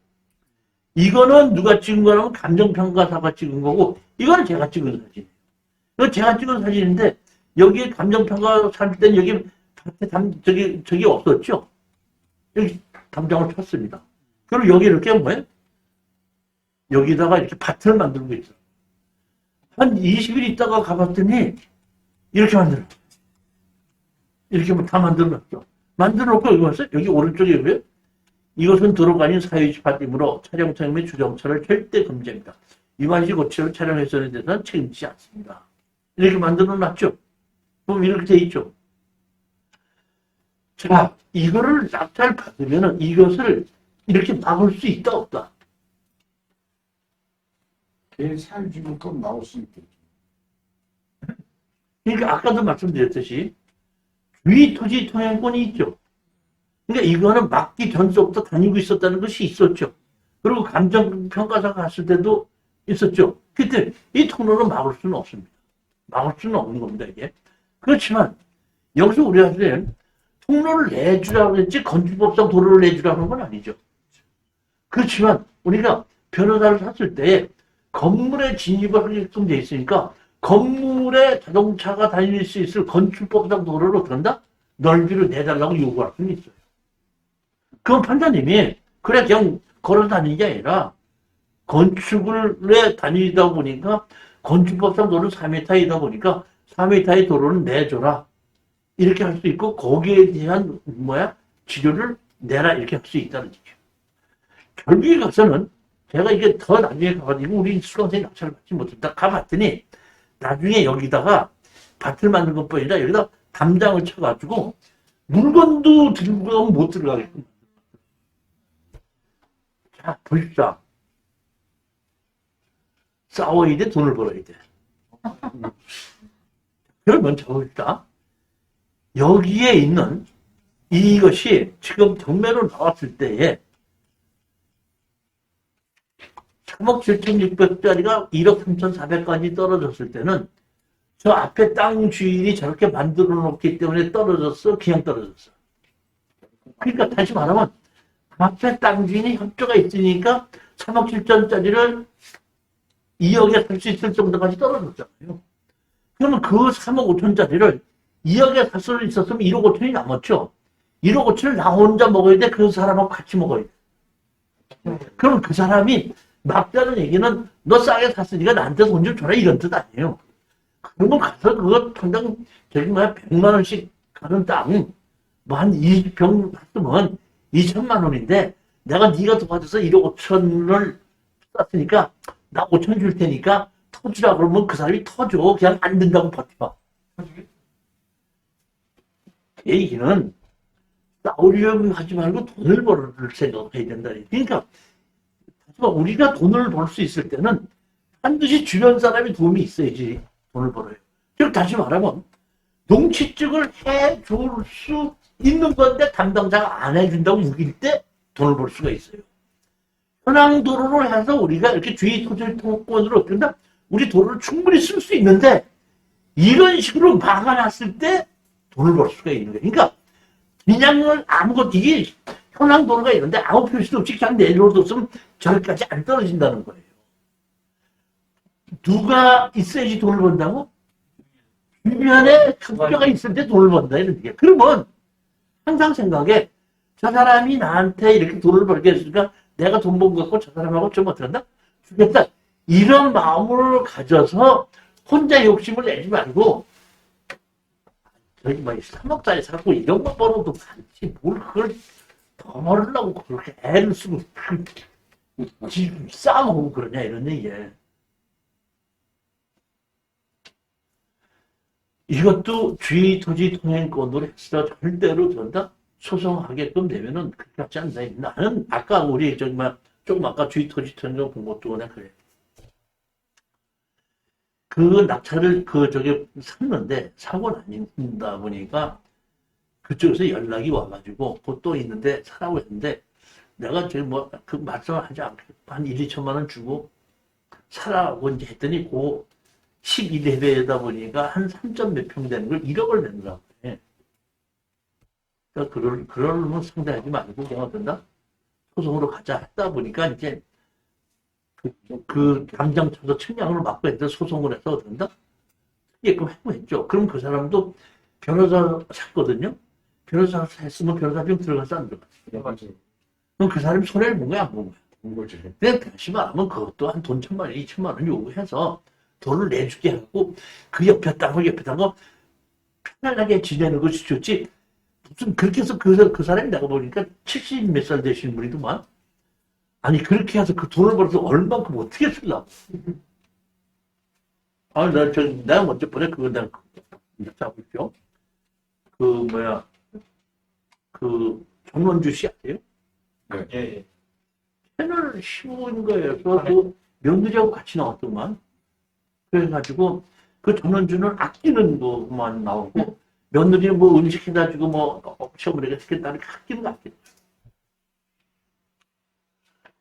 이거는 누가 찍은 거라면 감정평가사가 찍은 거고 이거는 제가 찍은 사진이에요. 이거 제가 찍은 사진인데 여기에 감정평가 살 때는 여기 밭에 저기 없었죠. 여기 담장을 쳤습니다. 그리고 여기 이렇게 뭐예요? 여기다가 이렇게 밭을 만들고 있어요. 한 20일 있다가 가봤더니 이렇게 만들어요. 이렇게 다 만들어놨죠. 만들어놓고 여기 봤어요? 여기 오른쪽에 왜? 이것은 도로가 아닌 사유지 밭이므로 촬영차 및 주정차를 절대 금지합니다. 위반시 고치를 촬영해서는 대해서는 책임지지 않습니다. 이렇게 만들어놨죠. 그럼 이렇게 돼 있죠. 자, 이거를 낙찰 받으면은 이것을 이렇게 막을 수 있다 없다. 개인 사유지물건 나올 수 있겠죠. 그러니까 아까도 말씀드렸듯이 주의 토지 통행권이 있죠. 그러니까 이거는 막기 전서부터 다니고 있었다는 것이 있었죠. 그리고 감정평가사 갔을 때도 있었죠. 그때 이 통로를 막을 수는 없습니다. 막을 수는 없는 겁니다, 이게. 그렇지만 여기서 우리가 할 때는 통로를 내주라고 했지 건축법상 도로를 내주라는 건 아니죠. 그렇지만 우리가 변호사를 샀을 때 건물에 진입을 하게끔 돼 있으니까 건물에 자동차가 다닐 수 있을 건축법상 도로를 어떻게 한다? 넓이를 내달라고 요구할 수는 있어요. 그건 판사님이 그래 그냥 걸어 다니는 게 아니라 건축을 해 다니다 보니까 건축법상 도로는 4m이다 보니까 4m의 도로는 내줘라. 이렇게 할 수 있고 거기에 대한 치료를 내라 이렇게 할 수 있다는 얘기죠. 결국에 가서는 제가 이게 더 나중에 가가지고 우리 수강생이 낙찰을 받지 못했다 가봤더니 나중에 여기다가 밭을 만든 것뿐 아니라 여기다 담장을 쳐가지고 물건도 들고 가면 못 들어가게끔. 자, 보십시오. 싸워야 돼, 돈을 벌어야 돼. 그러면 저봅시다. 여기에 있는 이것이 지금 경매로 나왔을 때에 3억 7,600짜리가 1억 3,400까지 떨어졌을 때는 저 앞에 땅 주인이 저렇게 만들어 놓기 때문에 떨어졌어? 그냥 떨어졌어? 그러니까 다시 말하면 앞에 땅 주인이 협조가 있으니까 3억 7천짜리를 2억에 살 수 있을 정도까지 떨어졌잖아요. 그러면 그 3억 5천짜리를 2억에 살 수 있었으면 1억 5천이 남았죠. 1억 5천을 나 혼자 먹어야 돼? 그 사람하고 같이 먹어야 돼. 그럼 그 사람이 막자는 얘기는 너 싸게 샀으니까 나한테 돈 좀 줘라 이런 뜻 아니에요. 그러면 가서 그거 당장 100만 원씩 가는 땅 뭐 한 20평 샀으면 2천만 원인데 내가 네가 도와줘서 1억 5천을 쌌으니까 나 5천 줄 테니까 터주라 그러면 그 사람이 터줘. 그냥 안 된다고 버텨봐. 그 얘기는 싸우려고 하지 말고 돈을 벌을 생각을 해야 된다. 그러니까 우리가 돈을 벌 수 있을 때는 반드시 주변 사람이 도움이 있어야지 돈을 벌어요. 즉 다시 말하면 농취증을 해줄 수 있는 건데 담당자가 안 해준다고 우길 때 돈을 벌 수가 있어요. 현황도로를 해서 우리가 이렇게 주의 토지 통권으로 어떻게 한다? 우리 도로를 충분히 쓸 수 있는데 이런 식으로 막아놨을 때 돈을 벌 수가 있는 거예요. 그러니까 그냥은 아무것도 이게 현황도로가 있는데 아무 표시도 없이 그냥 내려뒀으면 저기까지 안 떨어진다는 거예요. 누가 있어야지 돈을 번다고? 주변에 흑자가 있을 때 돈을 번다 이런 얘기야. 그러면 항상 생각해. 저 사람이 나한테 이렇게 돈을 벌게 했으니까 내가 돈 번 거 갖고 저 사람하고 좀 어떻게 한다? 주겠다. 이런 마음을 가져서 혼자 욕심을 내지 말고 저기 뭐 3억짜리 사고 이런 거 벌어도 많지 뭘 그걸 더 벌으려고 그렇게 애를 쓰고 지금 싸움하고 그러냐 이런 얘기에 이것도 주의 토지 통행권으로 해서 절대로 전다 소송하게끔 되면은 그렇게 하지 않나. 나는 아까 우리 정말 조금 아까 주의 토지 통행 본 것도 그냥 그래. 그 낙찰을 샀는데 사고 난다 보니까 그쪽에서 연락이 와가지고 그것도 있는데 사라고 했는데 내가 저기 뭐 그 말씀하지 않고 한 1, 2천만 원 주고 사라고 이제 했더니 그 11회배에다 보니까 한 3점 몇 평 되는 걸 1억을 내더라고. 그러니까 그러면 상대하지 말고 그냥 어떤다? 소송으로 가자 했다 보니까 이제 그 당장 쳐서 측량을 맡고 했는데 소송을 해서 어떤다? 특이끔 해고했죠. 그럼 그 사람도 변호사 샀거든요. 변호사 했으면 변호사 비용 들어가서 안 들어갔어요. 그럼 그 사람이 손해를 본 거야, 안 본 거야? 본 거지. 근데 다시 말하면 그것도 한 돈 1,000만 원, 2천만 원 요구해서 돈을 내주게 하고 그 옆에 땅을 편안하게 지내는 것이 좋지. 무슨 그렇게 해서 그 사람이 내가 보니까 70 몇 살 되신 분이더만. 아니 그렇게 해서 그 돈을 벌어서 얼만큼 어떻게 쓰려고. 아니 내가 먼저 보내 그거 내가 잡을게요. 그 정원주 씨 아세요? 네. 예. 채널 15인 거예요. 그 명두지하고 같이 나왔더만. 그래가지고 그 정원주는 아끼는 것만 나오고 며느리는 뭐 음식 해가지고 뭐 시어머니가 시켰다는 아끼는 거 아끼는 거.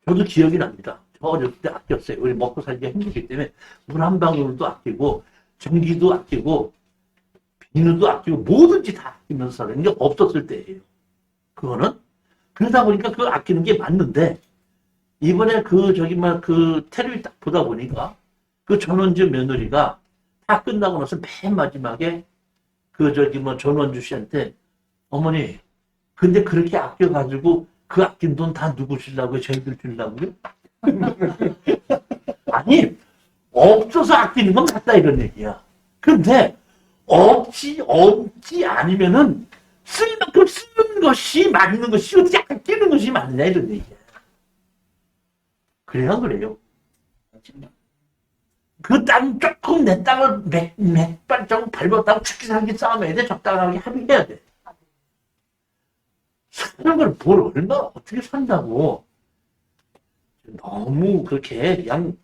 저도 기억이 납니다. 저 어렸을 때 아꼈어요. 우리 먹고 살기가 힘들기 때문에 물 한 방울도 아끼고 전기도 아끼고 비누도 아끼고 뭐든지 다 아끼면서 살는 게 없었을 때예요. 그거는 그러다 보니까 그 아끼는 게 맞는데 이번에 그 텔레비 딱 보다 보니까 그 전원주 며느리가 다 끝나고 나서 맨 마지막에 전원주 씨한테 어머니 근데 그렇게 아껴가지고 그 아낀 돈 다 누구 주려고요? 저희들 주려고요? 아니 없어서 아끼는 건 맞다 이런 얘기야. 근데 없지 아니면은 쓸 만큼 쓰는 것이 맞는 것이 어떻게 아끼는 것이 맞냐 이런 얘기야. 그래야 그래요. 그 땅 조금 내 땅을 몇 발자국 밟았다고 죽기 살기 싸움해야 돼. 적당하게 합의해야 돼. 사는 걸 뭘 얼마나 어떻게 산다고. 너무 그렇게 그냥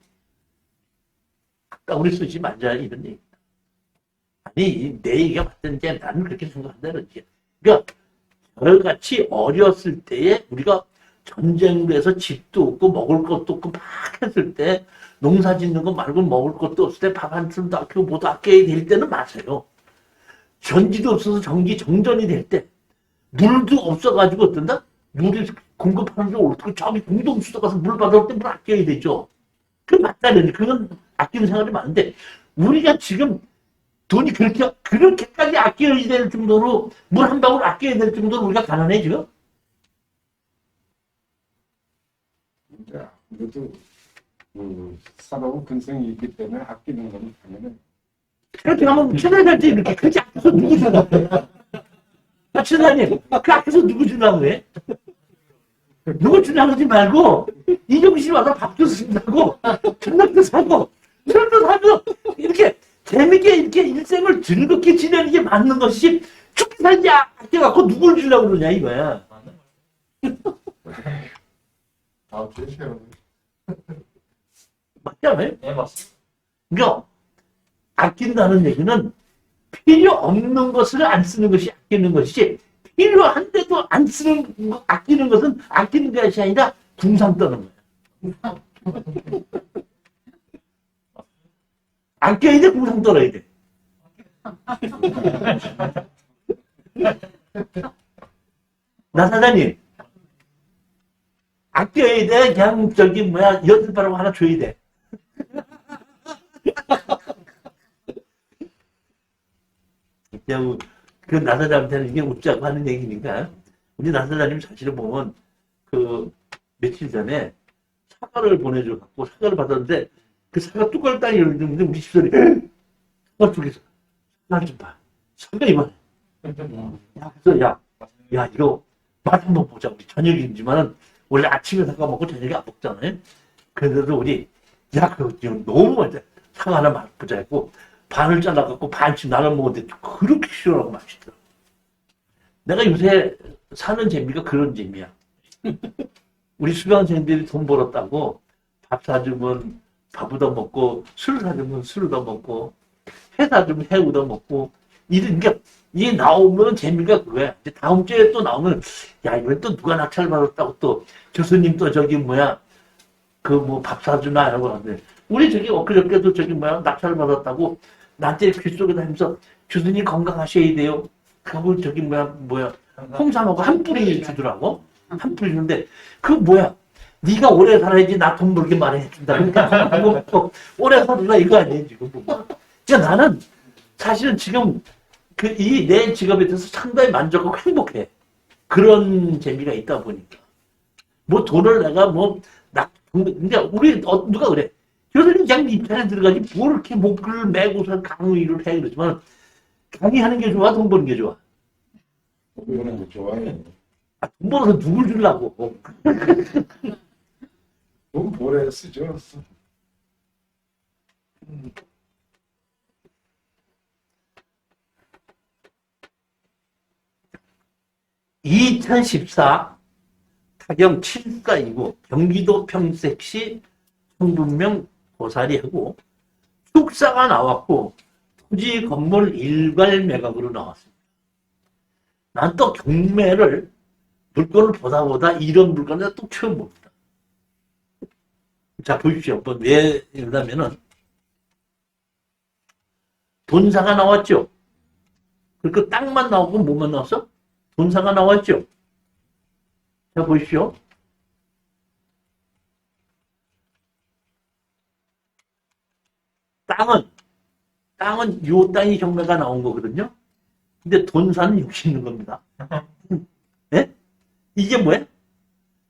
우리 쓰지 말자 이런 얘기입니다. 아니 내 얘기가 맞든 게 나는 그렇게 생각한다는 얘기야. 그러니까 저같이 어렸을 때에 우리가 전쟁을 해서 집도 없고 먹을 것도 없고 막 했을 때 농사 짓는 거 말고 먹을 것도 없을 때 밥 한 푼도 아끼고 뭐도 아껴야 될 때는 맞아요. 전기도 없어서 정전이 될 때 물도 없어가지고 어떤다? 물이 공급하는 게 어떻게 저기 공동수도 가서 물 받아올 때 물 아껴야 되죠. 그 맞다는 그건 아끼는 생각이 많은데 우리가 지금 돈이 그렇게까지 아껴야 될 정도로 물 한 방울 아껴야 될 정도로 우리가 가난해 지금? 근데 아무래도 산업은 근성이 있기 때문에 아끼는 건 당연히. 그렇게 하면 최단할 때 이렇게 그렇게 아껴서 누구 주나? 최단님 그 아껴서 누구 주려고 해? 누구 주려고 하지 말고 이정씨 와서 밥도 준다고 전락도 사고 술도 사고 이렇게 재밌게 이렇게 일생을 즐겁게 지내는 게 맞는 것이 죽기 살기 아껴갖고 누굴 주려고 그러냐 이거야. 아, 그러세요. 맞지 않아요? 네, 맞습니다. 그러니까 아낀다는 얘기는 필요 없는 것을 안 쓰는 것이 아끼는 것이지 필요한데도 안 쓰는 아끼는 것은 아끼는 것이 아니라 궁상 떠는 거야. 아껴야 돼, 궁상 떨어야 돼. 나 사장님 아껴야 돼. 그냥 연습하라고 하나 줘야 돼. 그냥 그 나사장한테는 이게 웃자고 하는 얘기니까. 우리 나사장님 사실은 보면 그 며칠 전에 사과를 보내줘 갖고 사과를 받았는데 그 사과 뚜껑을 딱 열었는데 우리 집사람이 사과 쪽에서 사과 좀 봐. 사과 이만해. 야, 그래서 야 이거 맛 한번 보자. 우리 저녁이지만은 원래 아침에 사과 먹고 저녁에 안 먹잖아요. 그래도 우리 그거 너무 맛있다. 사과 하나 맛보자 했고 반을 잘라갖고 반씩 나눠 먹었는데 그렇게 시원하고 맛있더라. 내가 요새 사는 재미가 그런 재미야. 우리 수강생들이 돈 벌었다고 밥 사주면 밥 얻어 먹고 술 사주면 술 얻어 먹고 회 사주면 회 얻어 먹고 그러니까 이게 나오면 재미가 그거야. 이제 다음 주에 또 나오면 야 이번 또 누가 낙찰 받았다고 또 교수님 또 저기 뭐야 그 뭐 밥 사주나 이러고 하는데 우리 저기 엊그저께도 저기 뭐야 낙찰 받았다고 나한테 귀 속에 다니면서 교수님 건강하셔야 돼요. 그거 저기 뭐야 홍삼하고 한 뿌리 주더라고. 한 뿌리 주는데 그 뭐야 네가 오래 살아야지 나 돈 벌게 말해준다. 그러니까 오래 살아라 이거 아니에요 지금. 그러니까 나는 사실은 지금 이 내 직업에 대해서 상당히 만족하고 행복해. 그런 재미가 있다 보니까 뭐 돈을 내가 근데 우리 누가 그래 교수님 그냥 입찰에 들어가지 뭘 이렇게 목을 메고서 강의를 해 그러지만 강의하는 게 좋아 돈 버는 게 좋아. 그거는 뭐 좋아요. 돈 벌어서 누굴 주려고. 돈 벌어야 쓰죠. 2014 타경 7사이고 경기도 평택시 청분명 고사리하고 축사가 나왔고 토지 건물 일괄 매각으로 나왔습니다. 난 또 경매를 물건을 보다 이런 물건을 또 처음 봅니다. 자 보십시오. 왜 이러냐면은 돈사가 나왔죠. 그리고 땅만 나오고 뭐만 나왔어? 돈사가 나왔죠. 자 보십시오. 땅은 요 땅이 경매가 나온 거거든요. 근데 돈사는 여기 있는 겁니다. 예? 이게 뭐야?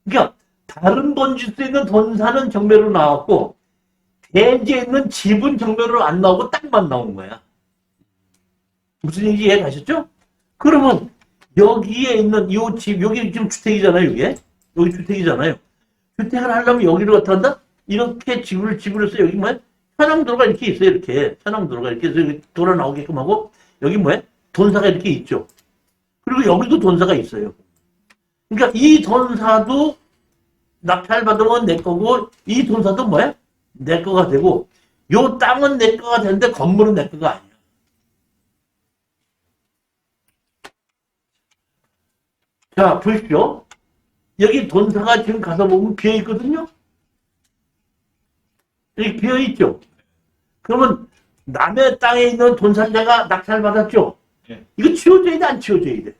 그러니까 다른 번지수에 있는 돈사는 경매로 나왔고 대지에 있는 집은 경매로 안 나오고 땅만 나온 거야. 무슨 얘기 이해가셨죠? 그러면 여기에 있는 이 집, 여기 지금 주택이잖아요, 이게. 여기 주택이잖아요. 주택을 하려면 여기로 어떻게 한다? 이렇게 집을 해서 여기 뭐야? 현황도로가 이렇게 있어요, 이렇게. 현황도로가 이렇게 해서 여기 돌아 나오게끔 하고, 여기 뭐야? 돈사가 이렇게 있죠. 그리고 여기도 돈사가 있어요. 그러니까 이 돈사도 낙찰 받으면 내 거고, 이 돈사도 뭐야? 내 거가 되고, 요 땅은 내 거가 되는데 건물은 내 거가 아니야. 자, 보십시오. 여기 돈사가 지금 가서 보면 비어있거든요? 여기 비어있죠? 그러면 남의 땅에 있는 돈사자가 낙찰받았죠? 네. 이거 치워줘야 돼, 안 치워줘야 돼?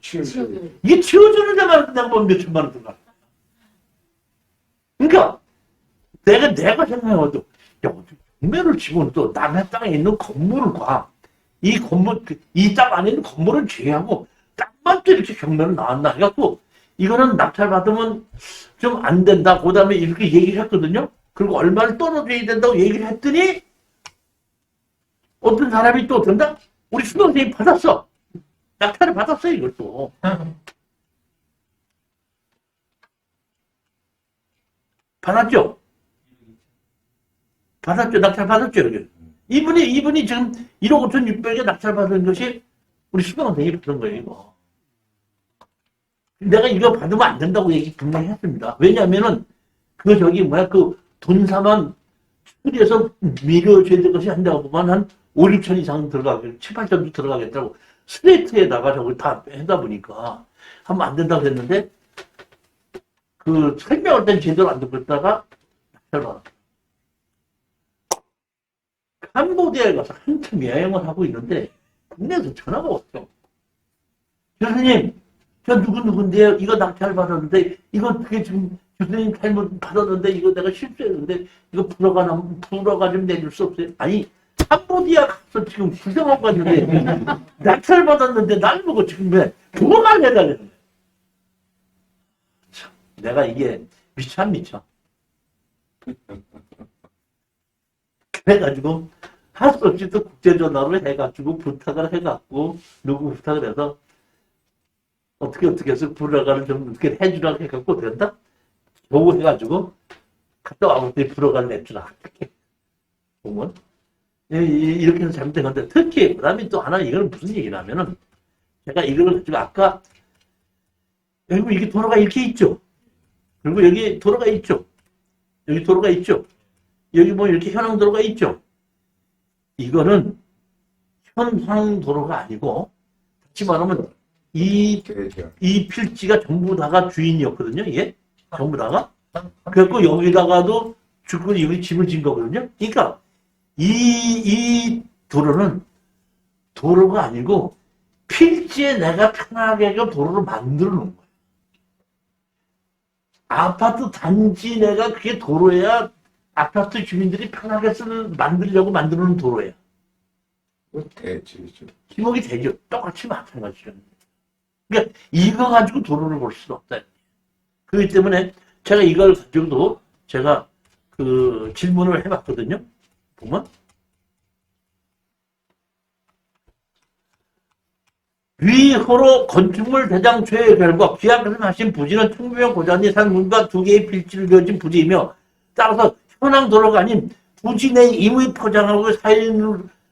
이게 치워주는 데만 내가 보면 몇천만 원 들어가. 그러니까, 내가 생각해도, 야, 경매를 치고는 또 남의 땅에 있는 건물과 이 땅 안에 있는 건물을 제외하고 땅만 또 이렇게 경매로 나왔나 해갖고 이거는 낙찰 받으면 좀 안 된다. 그 다음에 이렇게 얘기를 했거든요. 그리고 얼마를 떨어져야 된다고 얘기를 했더니 어떤 사람이 또 된다? 우리 수강생이 받았어. 낙찰을 받았어요, 이것도. 받았죠? 낙찰 받았죠, 여기. 이분이 지금 1억 5,600에 낙찰 받은 것이 우리 수강생이 받은 거예요, 이거. 내가 이거 받으면 안 된다고 얘기 분명히 했습니다. 왜냐면은, 그 돈사만 처리해서 밀어줘야 될 것이 한다고 보면 한 5, 6천 이상 들어가겠고, 7, 8천도 들어가겠다고 슬레이트에다가 저걸 다 하다 보니까 하면 안 된다고 했는데, 그 설명할 땐 제대로 안 듣고 있다가 낙찰 받았어요. 캄보디아에 가서 한참 여행을 하고 있는데 국내에서 전화가 왔어. 교수님, 저 누군데요? 이거 낙찰 받았는데 이거 그게 지금 교수님 잘못 받았는데 이거 내가 실수했는데 이거 불어가 좀 내줄 수 없어요? 아니 캄보디아 가서 지금 구경하고 왔는데 낙찰 받았는데 날 보고 지금 왜 도망을 해달라는 거야. 참, 내가 이게 미쳐 안 미쳐. 그래가지고 할 수 없이 또 국제전화로 해가지고 부탁을 해갖고 누구 부탁을 해서 어떻게 해서 불어가를 좀 이렇게 해주라고 해갖고 된다? 보고 해가지고 갔다 와봤더니 불어가를 냈주라. 보면 이렇게 해서 잘못된 건데 특히 그 다음에 또 하나 이거는 무슨 얘기냐면은 제가 이걸 가지고 아까 여기 이게 도로가 이렇게 있죠. 그리고 여기 도로가 있죠. 여기 도로가 있죠. 여기 뭐 이렇게 현황도로가 있죠. 이거는 현황도로가 아니고 다시 말하면 이 필지가 전부 다가 주인이었거든요. 이게 전부 다가. 그래갖고 여기다가도 주권 여기 짐을 진 거거든요. 그러니까 이 도로는 도로가 아니고 필지에 내가 편하게 도로를 만들어 놓은 거예요. 아파트 단지 내가 그게 도로야 아파트 주민들이 편하게 만들려고 만들어 놓은 도로예요. 되지. 지목이 되죠. 똑같이 마찬가지죠. 그러니까 이거 가지고 도로를 볼 수는 없다. 그렇기 때문에 제가 이걸 가지고도 제가 그 질문을 해봤거든요. 보면 위호로 건축물 대장 조회 결과 기하에서 하신 부지는 청구형 고자니 산문과 두 개의 필지를 그어진 부지이며 따라서 현황 도로가 아닌 부지 내 임의 포장하고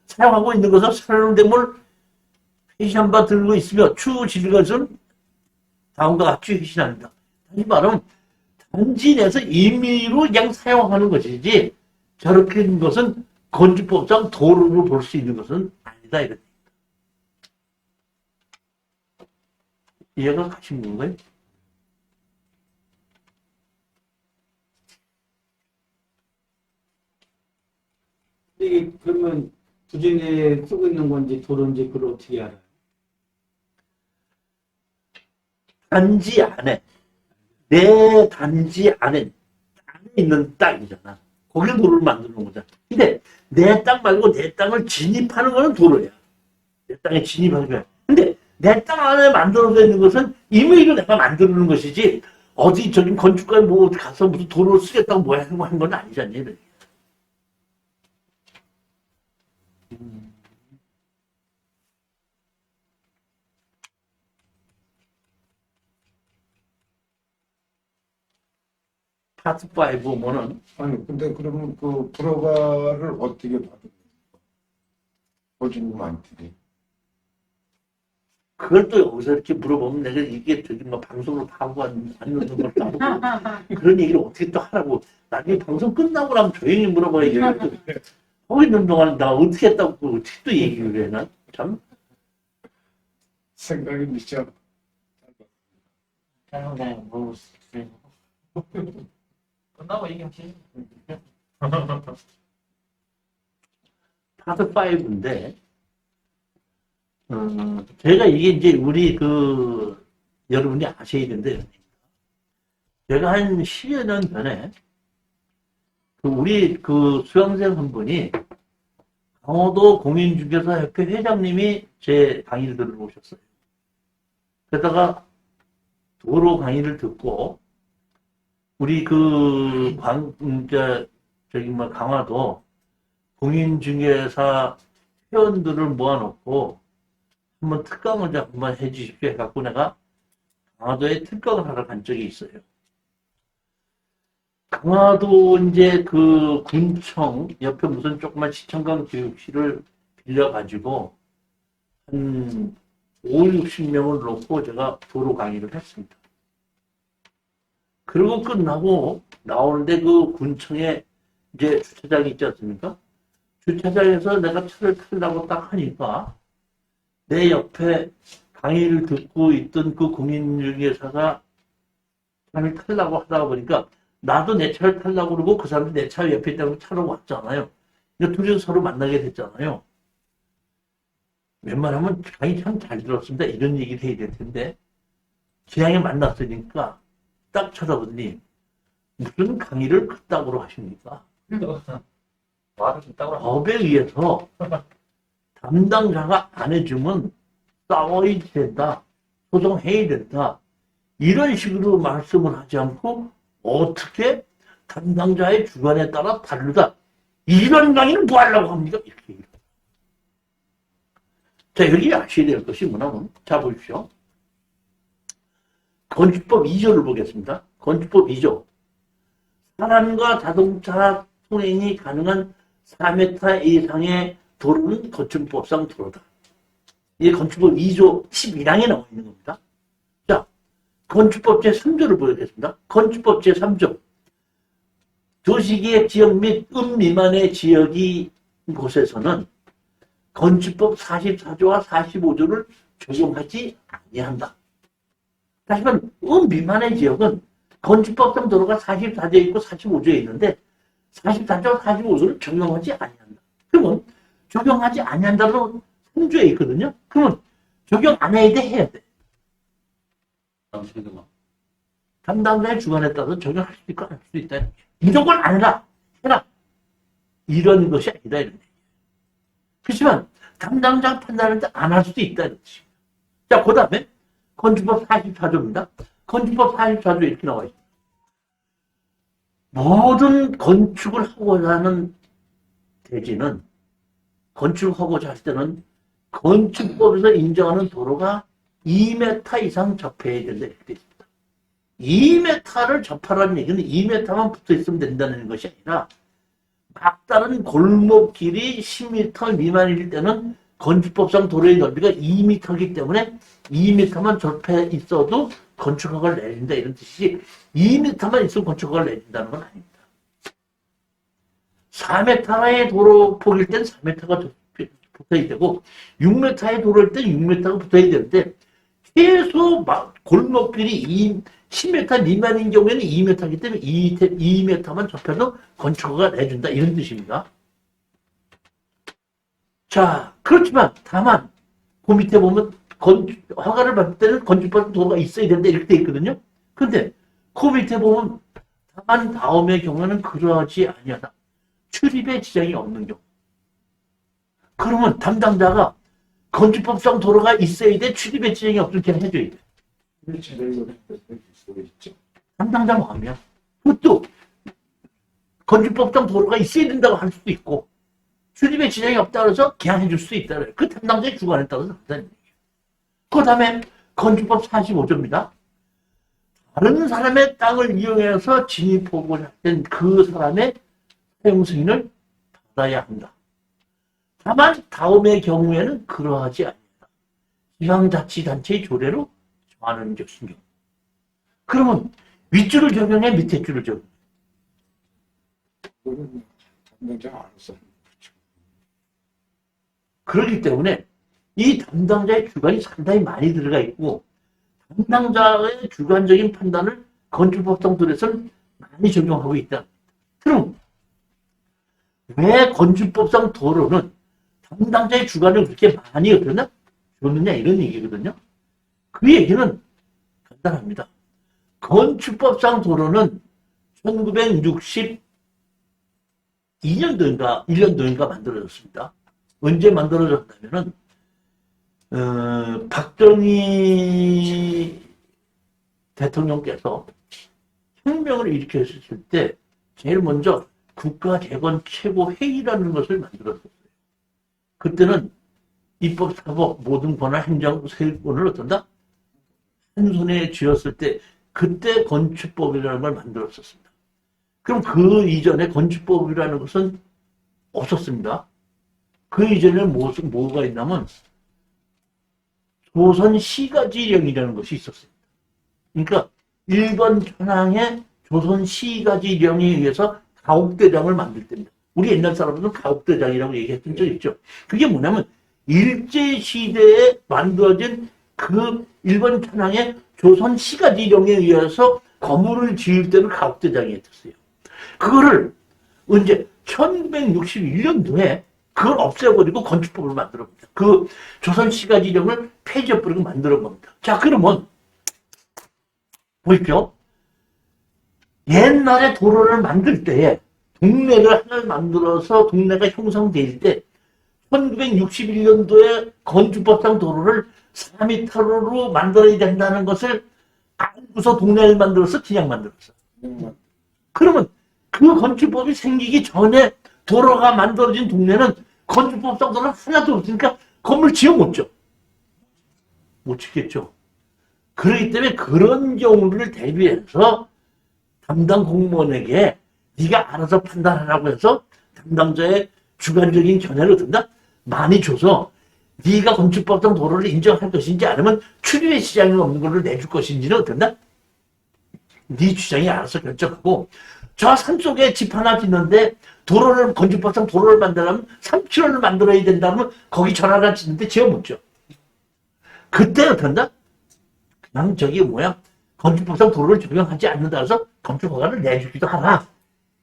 사용하고 있는 것은 사용됨을 회신한 바 들고 있으며 추후 지을 것은 다음과 같이 회신합니다. 다시 말하면 단지 내에서 임의로 그냥 사용하는 것이지 저렇게 된 것은 건축법상 도로로 볼 수 있는 것은 아니다. 이런 이해가 가신 건가요? 이게 그러면 부지 내에 쓰고 있는 건지 도로인지 그걸 어떻게 알아요? 단지 안에 내 단지 안에 있는 땅이잖아. 거기에 도로를 만드는 거잖아. 근데 내 땅 말고 내 땅을 진입하는 거는 도로야. 내 땅에 진입하는 거야. 근데 내 땅 안에 만들어져 있는 것은 임의로 내가 만드는 것이지 어디 저기 건축가에 뭐 가서 무슨 도로를 쓰겠다고 뭐 한 건 아니잖니. 파트 5 보면은 아니 근데 그러면 그 불허가를 어떻게 받는 거야? 보증금 많지. 그걸 또 여기서 이렇게 물어보면 내가 이게 저기 뭐 방송으로 하고 안 넣는 걸 따보고 그런 얘기를 어떻게 또 하라고 나중에 방송 끝나고 나면 조용히 물어봐야지. 거기 있는 동안 나 어떻게 했다고 어떻게 또 얘기를 해. 난 참. 생각이 미쳐. 그냥 뭐 끝나고 얘기하지. 파트 5인데 제가 이게 이제 우리 여러분이 아셔야 되는데 제가 한 10여 년 전에 우리 수강생 한 분이 강호도 공인중개사협회 회장님이 제 강의를 들어오셨어요. 그러다가 도로 강의를 듣고 우리 강화도 공인중개사 회원들을 모아놓고 한번 특강을 한번 해주십시오 해갖고 내가 강화도에 특강을 하러 간 적이 있어요. 강화도 이제 군청 옆에 무슨 조그만 시청관 교육실을 빌려가지고 한 5, 60명을 놓고 제가 도로 강의를 했습니다. 그리고 끝나고 나오는데 군청에 이제 주차장이 있지 않습니까? 주차장에서 내가 차를 타려고 딱 하니까 내 옆에 강의를 듣고 있던 공인중개사가 차를 타려고 하다 보니까 나도 내 차를 타려고 그러고 그 사람도 내 차 옆에 있다고 차로 왔잖아요. 그러니까 둘이서 서로 만나게 됐잖아요. 웬만하면 강의 참 잘 들었습니다. 이런 얘기를 해야 될 텐데 기왕에 만났으니까 딱 쳐다보더니 무슨 강의를 그따구로 하십니까? 말을 있다고 하면 법에 의해서 담당자가 안 해주면 싸워야 된다, 소송해야 된다, 이런 식으로 말씀을 하지 않고 어떻게 담당자의 주관에 따라 다르다, 이런 강의는 뭐 하려고 합니까? 이렇게 얘기해요. 자, 여기 아셔야 될 것이 뭐냐면, 자, 보십시오. 건축법 2조를 보겠습니다. 건축법 2조. 사람과 자동차 통행이 가능한 4m 이상의 도로는 건축법상 도로다. 이게 건축법 2조 11항에 나와 있는 겁니다. 자, 건축법 제3조를 보겠습니다. 건축법 제3조. 도시계획 지역 및 미만의 지역이 곳에서는 건축법 44조와 45조를 적용하지 아니한다. 다시 말하면 미만의 지역은 건축법상 도로가 44조에 있고 45조에 있는데 44조, 45조를 적용하지 아니한다. 그러면 적용하지 아니한다는 3조에 있거든요. 그러면 적용 안 해야 돼, 해야 돼. 담당자의 주관에 따라서 적용할 수 있고 안 할 수도 있다. 무조건 안 해라, 해라. 이런 것이 아니다. 이런 얘기예요. 그렇지만 담당자가 판단할 때 안 할 수도 있다. 이런 뜻이에요. 자, 그 다음에 건축법 44조입니다. 건축법 44조에 이렇게 나와 있습니다. 모든 건축을 하고자 하는 대지는, 건축하고자 할 때는 건축법에서 인정하는 도로가 2m 이상 접해야 된다. 이렇게 되어 있습니다. 2m를 접하라는 얘기는 2m만 붙어 있으면 된다는 것이 아니라 막다른 골목길이 10m 미만일 때는 건축법상 도로의 넓이가 2m이기 때문에 2m만 접해 있어도 건축허가를 내린다, 이런 뜻이지 2m만 있으면 건축허가를 내린다는 건 아닙니다. 4m의 도로 폭일 땐 4m가 붙어야 되고 6m의 도로일 땐 6m가 붙어야 되는데 최소 골목길이 10m 미만인 경우에는 2m이기 때문에 2m만 접해도 건축허가가 내준다, 이런 뜻입니다. 자, 그렇지만 다만 그 밑에 보면 허가를 받을 때는 건축법 도로가 있어야 된다, 이렇게 돼 있거든요. 근데 그 밑에 보면 다만 다음의 경우에는 그러하지 아니하다. 출입에 지장이 없는 경우. 그러면 담당자가 건축법상 도로가 있어야 돼, 출입에 지장이 없을 때는 해줘야 돼. 담당자 마음이야. 그것도 건축법상 도로가 있어야 된다고 할 수도 있고 출입에 지장이 없다고 해서 그냥 해줄 수 있다. 그 담당자의 주관에 따라서 한다는 얘기예요. 그 다음에 건축법 45조입니다. 다른 사람의 땅을 이용해서 진입하고자 한 그 사람의 사용 승인을 받아야 한다. 다만 다음의 경우에는 그러하지 아니다. 지방자치단체의 조례로 정하는 것인 경우. 그러면 윗줄을 적용해, 밑에 줄을 적용해. 담당자가 알았어. 그렇기 때문에 이 담당자의 주관이 상당히 많이 들어가 있고 담당자의 주관적인 판단을 건축법상 도로에서는 많이 적용하고 있다. 그럼 왜 건축법상 도로는 담당자의 주관을 그렇게 많이 줬느냐, 이런 얘기거든요. 그 얘기는 간단합니다. 건축법상 도로는 1962년도인가 1년도인가 만들어졌습니다. 언제 만들어졌냐면은 박정희 대통령께서 혁명을 일으켰을 때 제일 먼저 국가재건 최고회의라는 것을 만들었어요. 그때는 입법, 사법, 모든 권한, 행정, 세권을 어떤다? 한 손에 쥐었을 때 그때 건축법이라는 걸 만들었었습니다. 그럼 그 이전에 건축법이라는 것은 없었습니다. 그 이전에는 뭐가 있냐면 조선시가지령이라는 것이 있었습니다. 그러니까 일본 천황의 조선시가지령에 의해서 가옥대장을 만들 때입니다. 우리 옛날 사람들은 가옥대장이라고 얘기했던 적 있죠. 그게 뭐냐면 일제시대에 만들어진 그 일본 천황의 조선시가지령에 의해서 건물을 지을 때는 가옥대장이 됐어요. 그거를 언제 1961년도에 그걸 없애버리고 건축법을 만들어 봅니다. 그 조선시가지령을 폐지해버리고 만들어 봅니다. 자, 그러면 보십시오. 옛날에 도로를 만들 때에 동네를 하나 만들어서 동네가 형성될 때 1961년도에 건축법상 도로를 4m로 만들어야 된다는 것을 알고서 동네를 만들어서 그냥 만들었어. 그러면 그 건축법이 생기기 전에 도로가 만들어진 동네는 건축법상 도로는 하나도 없으니까 건물 지어 못 줘. 못 짓겠죠. 그렇기 때문에 그런 경우를 대비해서 담당 공무원에게 네가 알아서 판단하라고 해서 담당자의 주관적인 견해를 든다? 많이 줘서 네가 건축법상 도로를 인정할 것인지 아니면 출입의 시장이 없는 걸로 내줄 것인지는 어떤다? 네 주장이 알아서 결정하고 저 산속에 집 하나 짓는데 도로를 건축법상 도로를 만들려면 3km를 만들어야 된다면 거기 전화를 짓는데 지어 못 줘. 그때 어떤다? 그냥 저기 뭐야 건축법상 도로를 적용하지 않는다 해서 건축허가를 내주기도 하라.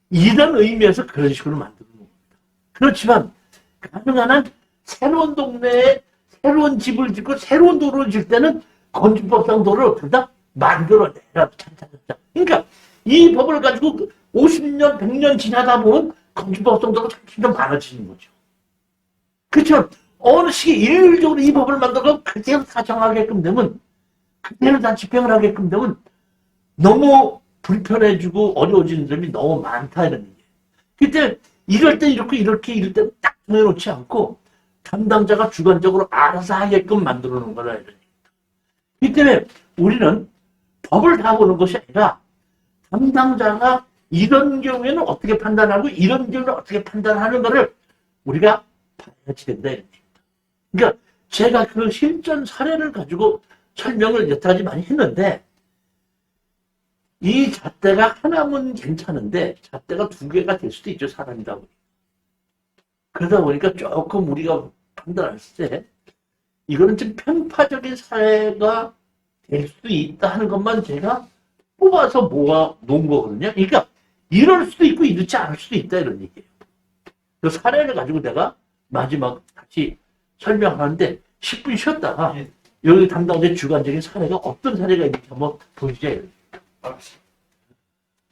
이런 의미에서 그런 식으로 만드는 겁니다. 그렇지만 가능한 한 새로운 동네에 새로운 집을 짓고 새로운 도로를 질 때는 건축법상 도로를 어떻다 만들어내라. 그러니까 이 법을 가지고 50년, 100년 지나다 보면 건축법상 도로가 점점 많아지는 거죠. 그렇죠? 어느 시기에 일률적으로 이 법을 만들고 그대로 다 정하게끔 되면 그대로 다 집행을 하게끔 되면 너무 불편해지고 어려워지는 점이 너무 많다 이런 얘기예요. 그때 이럴 때 이렇게 이럴 때 딱 정해놓지 않고 담당자가 주관적으로 알아서 하게끔 만들어 놓은 거라 이런 얘기입니다. 이 때문에 우리는 법을 다 보는 것이 아니라 담당자가 이런 경우에는 어떻게 판단하고 이런 경우는 어떻게 판단하는 거를 우리가 봐야지 된다 이런 얘기입니다. 그러니까 제가 그 실전 사례를 가지고 설명을 여태까지 많이 했는데 이 잣대가 하나면 괜찮은데 잣대가 두 개가 될 수도 있죠. 사람이다 보니. 그러다 보니까 조금 우리가 판단했을 때 이거는 좀 편파적인 사례가 될 수도 있다 하는 것만 제가 뽑아서 모아 놓은 거거든요. 그러니까 이럴 수도 있고 이렇지 않을 수도 있다 이런 얘기예요. 그 사례를 가지고 내가 마지막 다시 설명하는데 10분 쉬었다가 여기 담당자의 주관적인 사례가 어떤 사례가 있는지 한번 보시죠. 알았어.